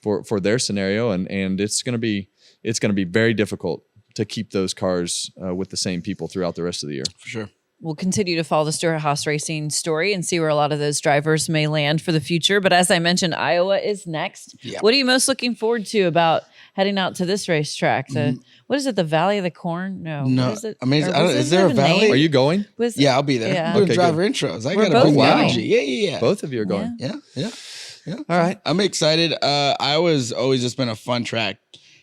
for their scenario, and it's going to be very difficult to keep those cars with the same people throughout the rest of the year. For sure. We'll continue to follow the Stewart-Haas Racing story and see where a lot of those drivers may land for the future. But as I mentioned, Iowa is next. Yeah. What are you most looking forward to about heading out to this racetrack? What is it, the Valley of the Corn? No. Is it? I mean, is there a valley? Are you going? Yeah, I'll be there. Yeah. I'm doing driver intros. I got to bring the energy. Yeah. Both of you are going. Yeah. All right. I'm excited. Iowa's always just been a fun track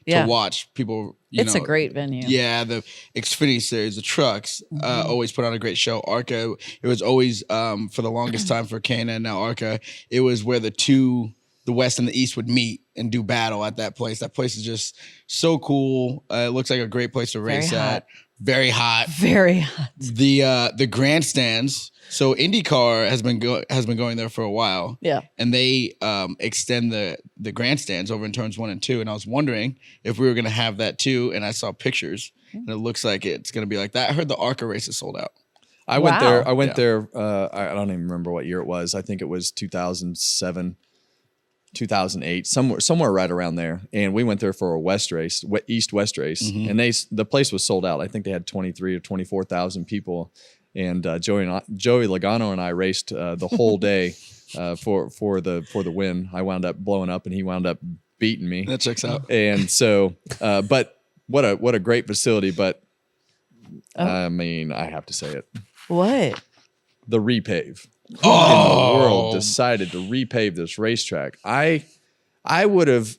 to watch. People, it's a great venue. Yeah, the Xfinity Series, the trucks, always put on a great show. ARCA, it was always for the longest time for Cana and now ARCA, it was where the West and the East would meet and do battle at that place. That place is just so cool. It looks like a great place to race at. Very hot. Very hot. The grandstands. So IndyCar has been going there for a while. Yeah. And they extend the grandstands over in turns 1 and 2. And I was wondering if we were going to have that too. And I saw pictures, and it looks like it's going to be like that. I heard the ARCA race is sold out. I went there. I don't even remember what year it was. I think it was 2007. 2008, somewhere right around there, and we went there for a east-west race, and the place was sold out. I think they had 23 or 24,000 people, and Joey Logano and I raced the whole day for the win. I wound up blowing up, and he wound up beating me. That checks out. And so, but what a great facility. But I mean, I have to say it. What? The repave. Who in the world decided to repave this racetrack? I would have.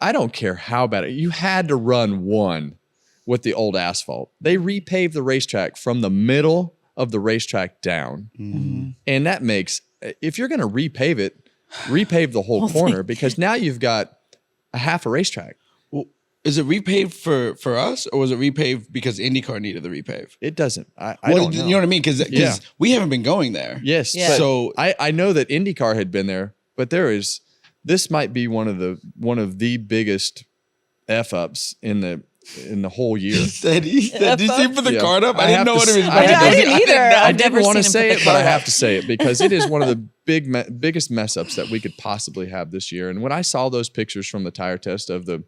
I don't care how bad you had to run one with the old asphalt. They repaved the racetrack from the middle of the racetrack down, and that makes, if you're going to repave it, repave the whole corner, because now you've got a half a racetrack. Is it repaved for us, or was it repaved because IndyCar needed the repave? It doesn't. I don't know. You know what I mean? Because we haven't been going there. Yes. Yeah. So I know that IndyCar had been there, but this might be one of the biggest F-ups in the whole year. Did you see him put the card up? I didn't know what it was. I didn't either. I didn't want to say it, but I have to say it, because it is one of the biggest mess ups that we could possibly have this year. And when I saw those pictures from the tire test of the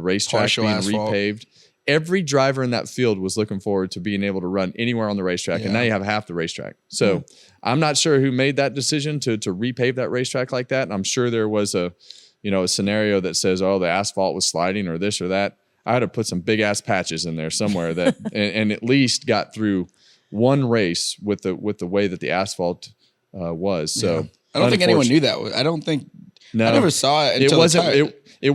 racetrack Partial being asphalt. repaved, every driver in that field was looking forward to being able to run anywhere on the racetrack. And now you have half the racetrack. So I'm not sure who made that decision to repave that racetrack like that. And I'm sure there was a scenario that says, oh, the asphalt was sliding or this or that. I had to put some big ass patches in there somewhere that and at least got through one race with the way that the asphalt was. So I don't think anyone knew that. I don't think. No, I never saw it. Until it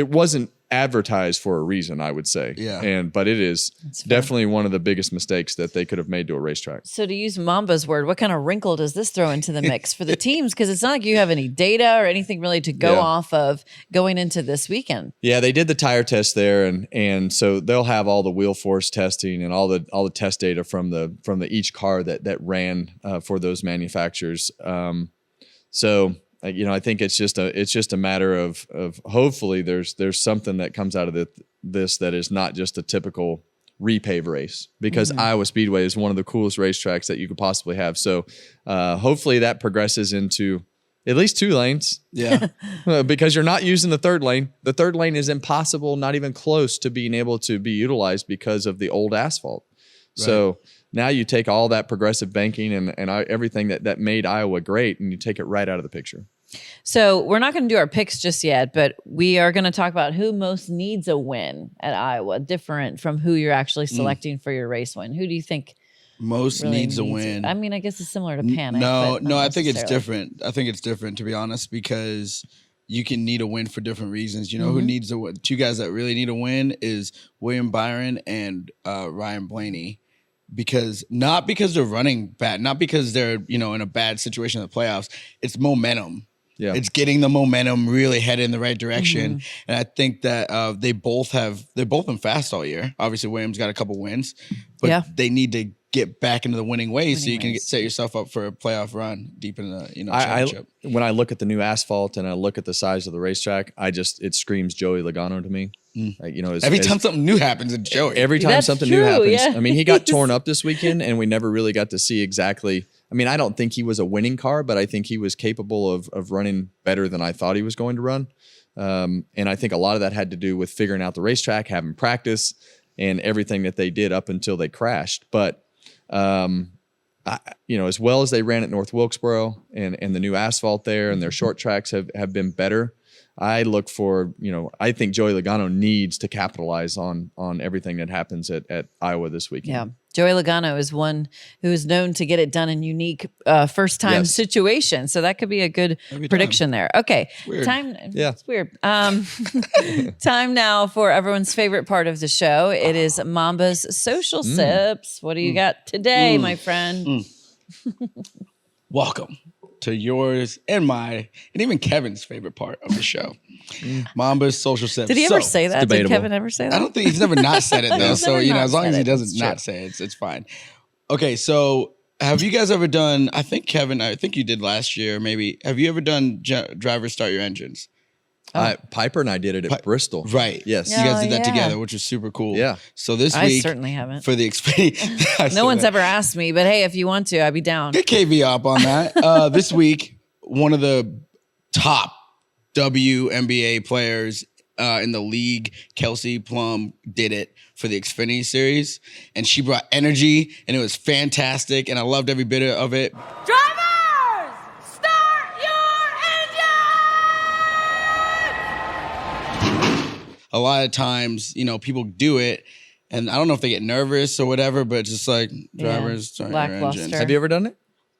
wasn't advertised for a reason, I would say. Yeah. But it is definitely one of the biggest mistakes that they could have made to a racetrack. So to use Mamba's word, what kind of wrinkle does this throw into the mix for the teams? Because it's not like you have any data or anything really to go off of going into this weekend. Yeah, they did the tire test there, and so they'll have all the wheel force testing and all the test data from the each car that ran for those manufacturers. I think it's just a matter of hopefully there's something that comes out of this that is not just a typical repave race, because Iowa Speedway is one of the coolest racetracks that you could possibly have. So hopefully that progresses into at least 2 lanes. Yeah. Because you're not using the third lane. The third lane is impossible, not even close to being able to be utilized because of the old asphalt. Right. So now you take all that progressive banking and everything that made Iowa great, and you take it right out of the picture. So we're not going to do our picks just yet, but we are going to talk about who most needs a win at Iowa, different from who you're actually selecting for your race win. Who do you think most really needs a win? I mean, I guess it's similar to panic. No, but not I think it's necessarily. different. I think it's different, to be honest, because you can need a win for different reasons. You know who needs a win? Two guys that really need a win is William Byron and Ryan Blaney. Not because they're running bad, not because they're, in a bad situation in the playoffs. It's momentum. Yeah. It's getting the momentum really headed in the right direction. And I think that they've both been fast all year. Obviously, Williams got a couple wins, but they need to get back into the winning ways so you can set yourself up for a playoff run deep in the championship. When I look at the new asphalt and I look at the size of the racetrack, it screams Joey Logano to me. Every time something new happens, it's Joey. Every time That's something true, new happens. yeah. I mean, he got torn up this weekend, and we never really got to see exactly. I mean, I don't think he was a winning car, but I think he was capable of running better than I thought he was going to run. And I think a lot of that had to do with figuring out the racetrack, having practice, and everything that they did up until they crashed. But as well as they ran at North Wilkesboro and the new asphalt there, and their short tracks have been better. I look for, I think Joey Logano needs to capitalize on everything that happens at Iowa this weekend. Yeah. Joey Logano is one who is known to get it done in unique first-time situations. So that could be a good prediction there. Okay. Time. Yeah. It's weird. Time now for everyone's favorite part of the show. It is Mamba's Social Sips. What do you got today, my friend? Welcome to yours and even Kevin's favorite part of the show, Mamba's Social Sips. Did he ever say that? Did debatable. Kevin ever say that? I don't think he's never not said it though. He's So never not as long said as he it. doesn't It's not true. say it, it's fine. Okay, so have you guys ever done? I think Kevin, I think you did last year. Maybe have you ever done drivers start your engines? Piper and I did it at Bristol. Right. Yes. You guys did that yeah. together, which was super cool. Yeah. So this I week certainly haven't. for the Xfinity, No one's ever asked me, but hey, if you want to, I'd be down. Get KV up on that. This week, one of the top WNBA players in the league, Kelsey Plum, did it for the Xfinity series, and she brought energy, and it was fantastic, and I loved every bit of it. Drivers, start your engine! A lot of times, people do it, and I don't know if they get nervous or whatever, but it's just like drivers start your Lackluster. engines. Have you ever done it?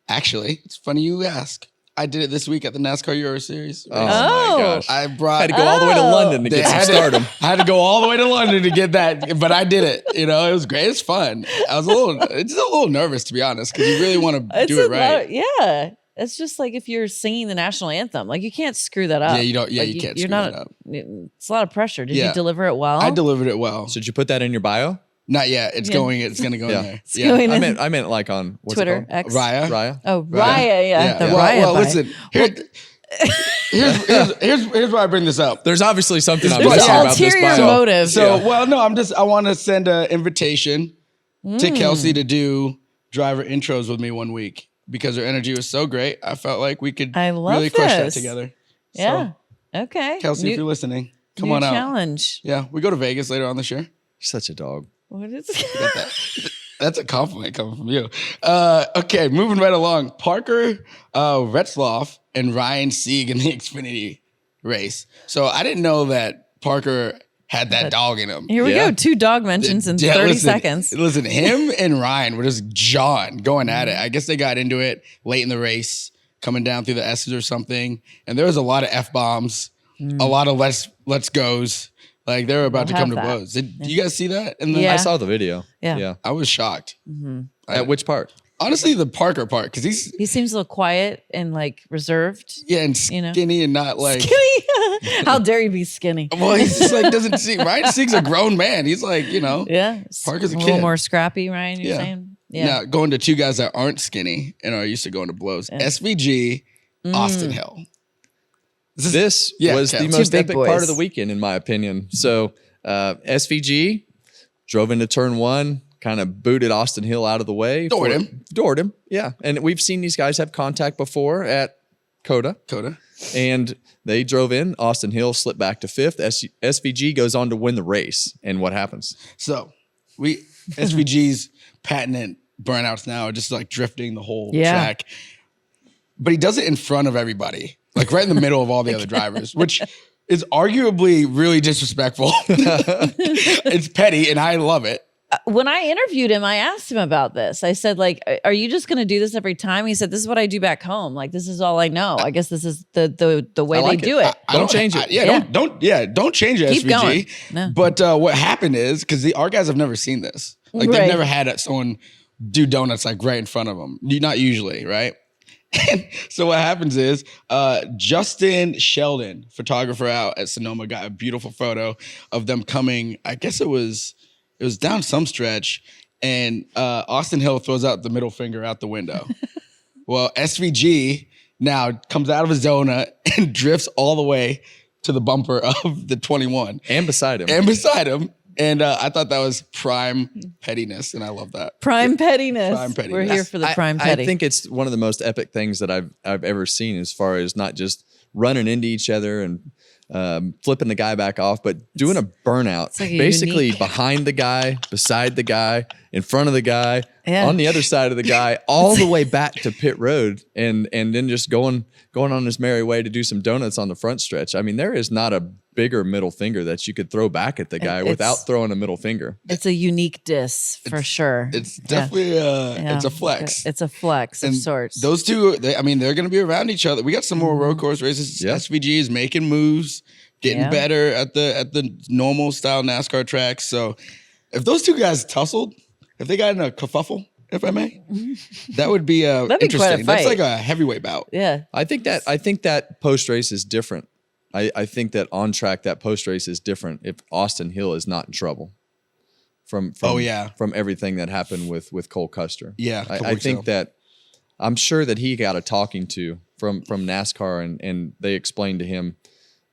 Actually, it's funny you ask. I did it this week at the NASCAR Euro Series. Oh my gosh. I brought. Had to go all the way to London to get some stardom. I had to go all the way to London to get that, but I did it. It was great. It's fun. I was a little nervous, to be honest, because you really want to do it right. Yeah. It's just like if you're singing the national anthem, like you can't screw that up. Yeah, you don't. Yeah, Like, you can't you're screw not, that up. It's a lot of pressure. Did Yeah. you deliver it well? I delivered it well. So did you put that in your bio? Not yet. It's going to go in there. It's going in I meant like on what's Twitter, it called? X. Raya. Raya. Oh, Raya, yeah. The Well, Raya. well, bio. listen. Here's why I bring this up. There's obviously something I'm There's missing an about this ulterior bio. motive. So, I want to send an invitation to Kelsey to do driver intros with me one week because her energy was so great. I felt like we could I love really crush that this. together. Yeah. Okay. Kelsey, if New- you're listening, come new on out. challenge. Yeah, we go to Vegas later on this year. You're such a dog. What is That's a compliment coming from you. Okay, moving right along. Parker Retzloff and Ryan Sieg in the Xfinity race. So I didn't know that Parker had that dog in him. Here we Yeah. go. 2 dog mentions in 30 seconds. Listen, him and Ryan were just jawing, going at it. I guess they got into it late in the race, coming down through the S's or something. And there was a lot of F-bombs, a lot of let's goes. Like they were about to We'll come to have that. blows. Did you guys see that? Yeah. I saw the video. Yeah. I was shocked. At which part? Honestly, the Parker part, because He seems a little quiet and like reserved. and skinny and not like. Skinny. How dare you be skinny? Well, he's just like doesn't see. Ryan Sieg's a grown man. He's like Yeah. Parker's a little kid. more scrappy, Ryan, you're Yeah. saying? Yeah. Now going to two guys that aren't skinny and are used to going to blows. SVG, Austin Hill. This Yeah, was Kev. the Two most big epic boys. part of the weekend, in my opinion. So SVG drove into turn 1, kind of booted Austin Hill out of the way. Doored him, yeah. And we've seen these guys have contact before at Coda. And they drove in. Austin Hill slipped back to 5th. SVG goes on to win the race. And what happens? So SVG's patented burnouts now, just like drifting the whole Yeah. track. But he does it in front of everybody, like right in the middle of all the other drivers, which is arguably really disrespectful. It's petty, and I love it. When I interviewed him, I asked him about this. I said, like, are you just going to do this every time? He said, this is what I do back home. Like, this is all I know. I guess this is the way like they do it. Don't change it. Don't change it, Keep SVG. going. No. But what happened is, because our guys have never seen this. Like, Right. they've never had someone do donuts like right in front of them. Not usually, right? And so what happens is Justin Sheldon, photographer out at Sonoma, got a beautiful photo of them coming. I guess it was down some stretch, and Austin Hill throws out the middle finger out the window. Well, SVG now comes out of his donut and drifts all the way to the bumper of the 21. And beside him. And I thought that was prime pettiness, and I love that. Prime pettiness. Prime pettiness. We're here for the prime petty. I think it's one of the most epic things that I've ever seen, as far as not just running into each other and flipping the guy back off, but doing a burnout, like a basically unique- behind the guy, beside the guy, in front of the guy, Yeah. on the other side of the guy, all the way back to pit road, and then just going on his merry way to do some donuts on the front stretch. I mean, there is not a bigger middle finger that you could throw back at the guy without throwing a middle finger. It's a unique diss for sure. It's definitely it's a flex. It's a flex of sorts. Those two, they're going to be around each other. We got some more road course races. Yeah. SVG is making moves, getting better at the normal style NASCAR tracks. So if those two guys tussled, if they got in a kerfuffle, if I may, that would be That'd be quite a interesting. That's fight. like a heavyweight bout. Yeah. I think that post race is different. I think that on track, that post race is different if Austin Hill is not in trouble from everything that happened with Cole Custer. Yeah, I think that I'm sure that he got a talking to from NASCAR, and they explained to him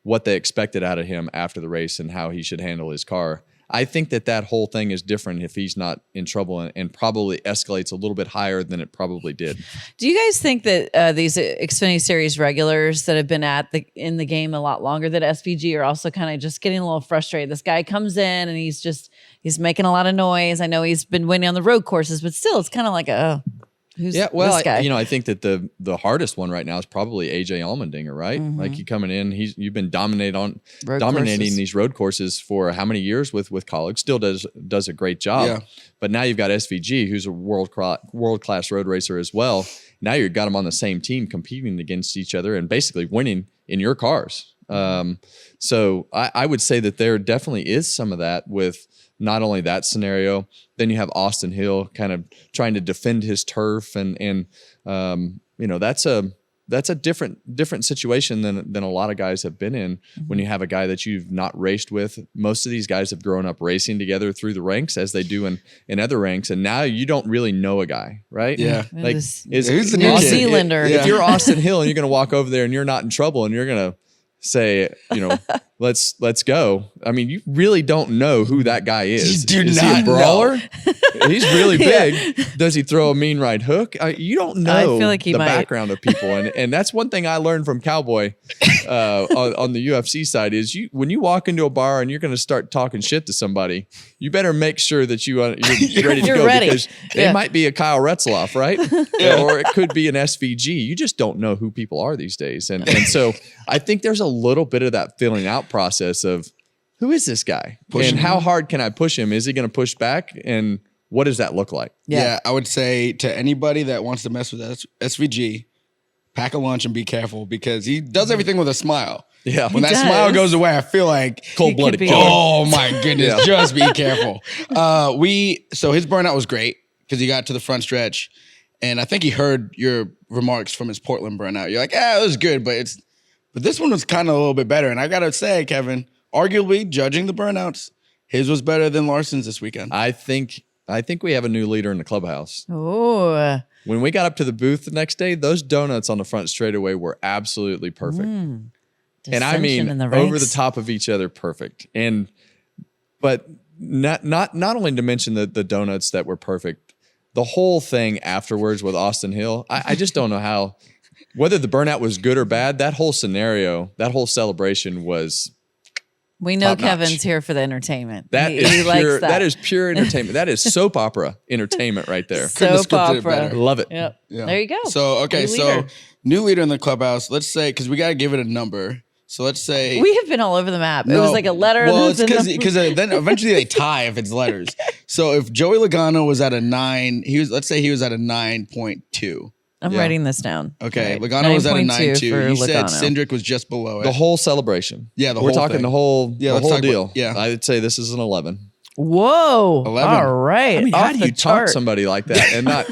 what they expected out of him after the race and how he should handle his car. I think that whole thing is different if he's not in trouble, and probably escalates a little bit higher than it probably did. Do you guys think that these Xfinity Series regulars that have been in the game a lot longer than SVG are also kind of just getting a little frustrated? This guy comes in and he's making a lot of noise. I know he's been winning on the road courses, but still, it's kind of like who's this guy? I think that the hardest one right now is probably AJ Allmendinger, right? Mm-hmm. Like, you coming in, you've been dominating courses. these road courses for how many years with college? Still does a great job. Yeah. But now you've got SVG, who's a world class road racer as well. Now you've got them on the same team, competing against each other and basically winning in your cars. So I would say that there definitely is some of that with not only that scenario. Then you have Austin Hill kind of trying to defend his turf, and that's a different situation than a lot of guys have been in when you have a guy that you've not raced with. Most of these guys have grown up racing together through the ranks, as they do in other ranks, and now you don't really know a guy, right? Yeah. Like, Who's is the New new kid? Zealander. Yeah. if you're Austin Hill and you're going to walk over there and you're not in trouble and you're going to say, let's go. I mean, you really don't know who that guy is. You do is not he a brawler? He's really big. Does he throw a mean right hook? You don't know I feel like he the might. background of people. And that's one thing I learned from Cowboy on the UFC side is when you walk into a bar and you're going to start talking shit to somebody, you better make sure that you're ready to You're go ready. because Yeah. it might be a Kyle Retzloff, right? Or it could be an SVG. You just don't know who people are these days. And so I think there's a little bit of that filling out process of, who is this guy? And how hard can I push him? Is he going to push back? And what does that look like? Yeah, I would say to anybody that wants to mess with SVG, pack a lunch and be careful, because he does everything with a smile. Yeah. When that does. smile goes away, I feel like Cold-blooded be- killer. oh my goodness, just be careful. So his burnout was great because he got to the front stretch, and I think he heard your remarks from his Portland burnout. You're like, it was good, but this one was kind of a little bit better. And I gotta say, Kevin, arguably judging the burnouts, his was better than Larson's this weekend. I think we have a new leader in the clubhouse. Oh, When we got up to the booth the next day, those donuts on the front straightaway were absolutely perfect. And I mean, dissension in the over ranks. the top of each other, perfect. But not only to mention the donuts that were perfect, the whole thing afterwards with Austin Hill, I just don't know how, whether the burnout was good or bad, that whole scenario, that whole celebration was We know top-notch. Kevin's here for the entertainment. That he is pure. likes that. That is pure entertainment. That is soap opera entertainment right there. Couldn't have soap scripted it opera. better. Love it. Yep. Yeah. There you go. So, okay, New leader. new leader in the clubhouse. Let's say, because we got to give it a number. So let's say. We have been all over the map. It No. was like a letter. Well, that's it's in the- because then eventually they tie if it's letters. So if Joey Logano was at a 9, let's say he was at a 9.2. I'm writing this down. Okay, Right. Logano was at a 9.2 9.2. for You said Logano. Cindric was just below it. The whole celebration. Yeah, the We're whole talking thing. the whole, Yeah, the let's whole talk deal. about- yeah. I'd say this is an 11. Whoa. 11. All right. I mean, Off how do the you chart. taunt somebody like that and not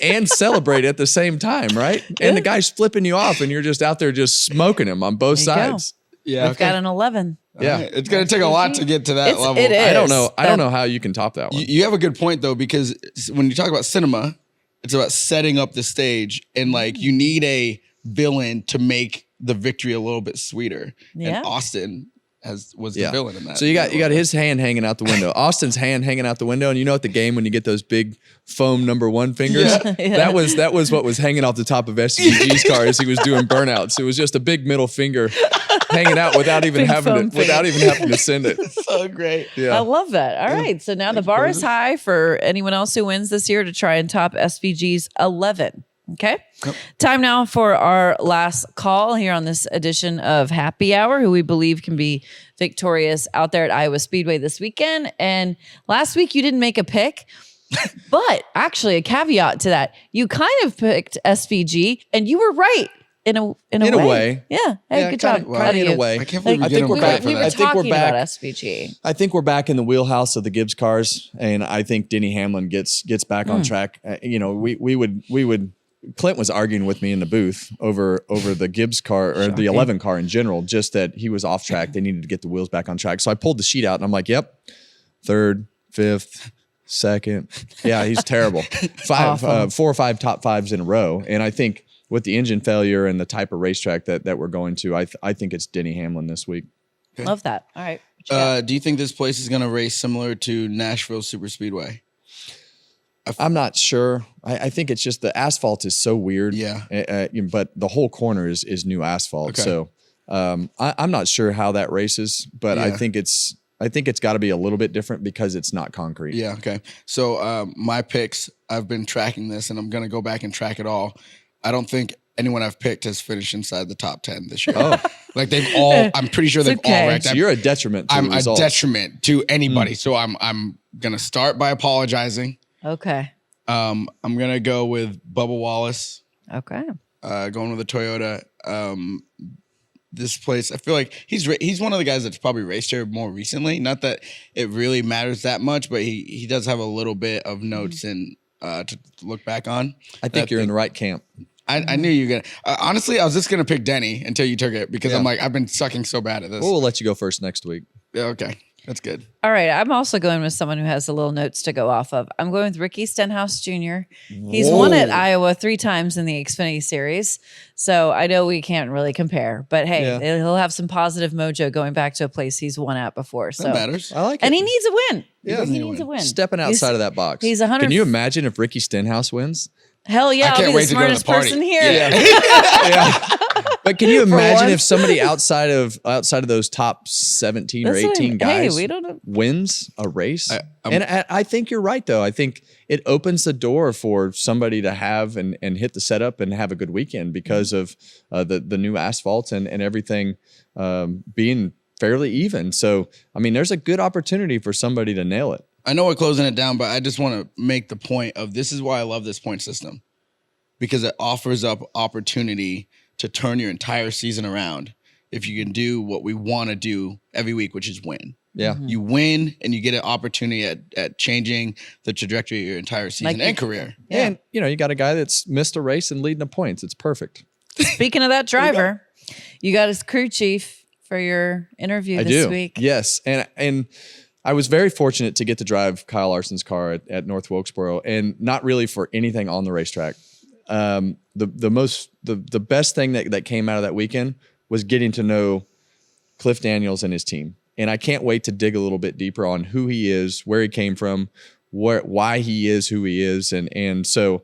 and celebrate at the same time, right? And the guy's flipping you off, and you're just out there just smoking him on both There you go. sides. Yeah, We've got an 11. Yeah, It's going to take a lot to get to that It's- level. it is. I don't know. I don't That- know how you can top that one. You have a good point though, because when you talk about cinema, it's about setting up the stage, and like you need a villain to make the victory a little bit sweeter. Yeah. And Austin was the villain in that. So you got his hand hanging out the window, Austin's hand hanging out the window, and you know at the game when you get those big foam number 1 fingers, that was what was hanging off the top of SVG's car as he was doing burnouts. It was just a big middle finger hanging out without even having to send it. so great. Yeah. I love that. All right. So now the bar is high for anyone else who wins this year to try and top SVG's 11. Okay. Time now for our last call here on this edition of Happy Hour, who we believe can be victorious out there at Iowa Speedway this weekend. And last week you didn't make a pick, but actually a caveat to that, you kind of picked SVG and you were right in a way. Yeah. Hey, Yeah, good kinda- job. Proud of in you. a way. I can't believe I we think get we're him back. credit We for were I that. think we're talking back. about SVG. I think we're back in the wheelhouse of the Gibbs cars, and I think Denny Hamlin gets back on track. We would. Clint was arguing with me in the booth over the Gibbs car or the 11 car in general, just that he was off track. They needed to get the wheels back on track. So I pulled the sheet out and I'm like, yep, 3rd, 5th, 2nd. Yeah, he's terrible. 4 or 5 top 5s in a row. And I think with the engine failure and the type of racetrack that we're going to, I think it's Denny Hamlin this week. Love that. All right. Do you think this place is going to race similar to Nashville Super Speedway? I'm not sure. I think it's just the asphalt is so weird. Yeah. But the whole corner is new asphalt. Okay. So I'm not sure how that races, but I Yeah. think it's got to be a little bit different because it's not concrete. Yeah. Okay. So my picks, I've been tracking this, and I'm going to go back and track it all. I don't think anyone I've picked has finished inside the top 10 this year. Oh. Like they've all. I'm pretty sure they've okay. all ranked. So you're a detriment to I'm the a results. detriment to anybody. So I'm gonna start by apologizing. Okay. I'm gonna go with Bubba Wallace. Okay. Going with a Toyota. This place, I feel like he's one of the guys that's probably raced here more recently. Not that it really matters that much, but he does have a little bit of notes and to look back on. I think you're in the right camp. I knew you were gonna. Honestly, I was just gonna pick Denny until you took it because Yeah. I'm like I've been sucking so bad at this. We'll let you go first next week. Yeah, okay, that's good. All right. I'm also going with someone who has a little notes to go off of. I'm going with Ricky Stenhouse Jr. He's won at Iowa 3 times in the Xfinity Series. So I know we can't really compare, but hey, Yeah. he'll have some positive mojo going back to a place he's won at before. So That matters. I like it. And he needs a win. Yeah. He needs a win. Stepping outside of that box. He's 100. Can you imagine if Ricky Stenhouse wins? Hell yeah, I I'll can't be the wait to go to the smartest party. person here. Yeah. But can you imagine once. if somebody outside of those top 17 or Listen, 18 hey, guys we don't know. wins a race? I'm- I think you're right, though. I think it opens the door for somebody to have and hit the setup and have a good weekend because of the new asphalt and everything being fairly even. So, I mean, there's a good opportunity for somebody to nail it. I know we're closing it down, but I just want to make the point of this is why I love this point system, because it offers up opportunity to turn your entire season around if you can do what we want to do every week, which is win. Yeah. You win and you get an opportunity at changing the trajectory of your entire season and career. Yeah. And, you got a guy that's missed a race and leading the points. It's perfect. Speaking of that driver, you got his crew chief for your interview this week. Yes. And I was very fortunate to get to drive Kyle Larson's car at North Wilkesboro, and not really for anything on the racetrack. The best thing that came out of that weekend was getting to know Cliff Daniels and his team. And I can't wait to dig a little bit deeper on who he is, where he came from, why he is who he is. And so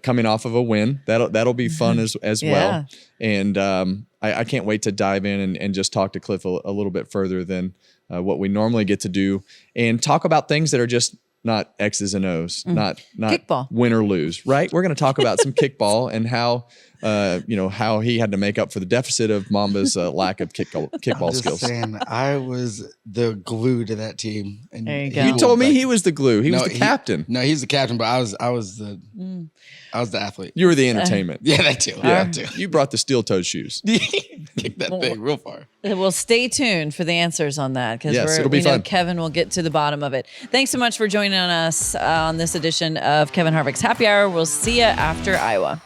coming off of a win, that'll be fun as Yeah. well. And I can't wait to dive in and just talk to Cliff a little bit further than what we normally get to do, and talk about things that are just not X's and O's, not Kickball. win or lose, right? We're going to talk about some kickball and how how he had to make up for the deficit of Mamba's lack of kickball skills. Saying, I was the glue to that team. And There you go. You told me he was the glue. He was the captain. No, he's the captain, but I was the athlete. You were the entertainment. Yeah, that too. Yeah, that too. You brought the steel-toed shoes. Kick that thing real far. Well, stay tuned for the answers on that because Yes, it'll be we know fun. Kevin will get to the bottom of it. Thanks so much for joining us on this edition of Kevin Harvick's Happy Hour. We'll see you after Iowa.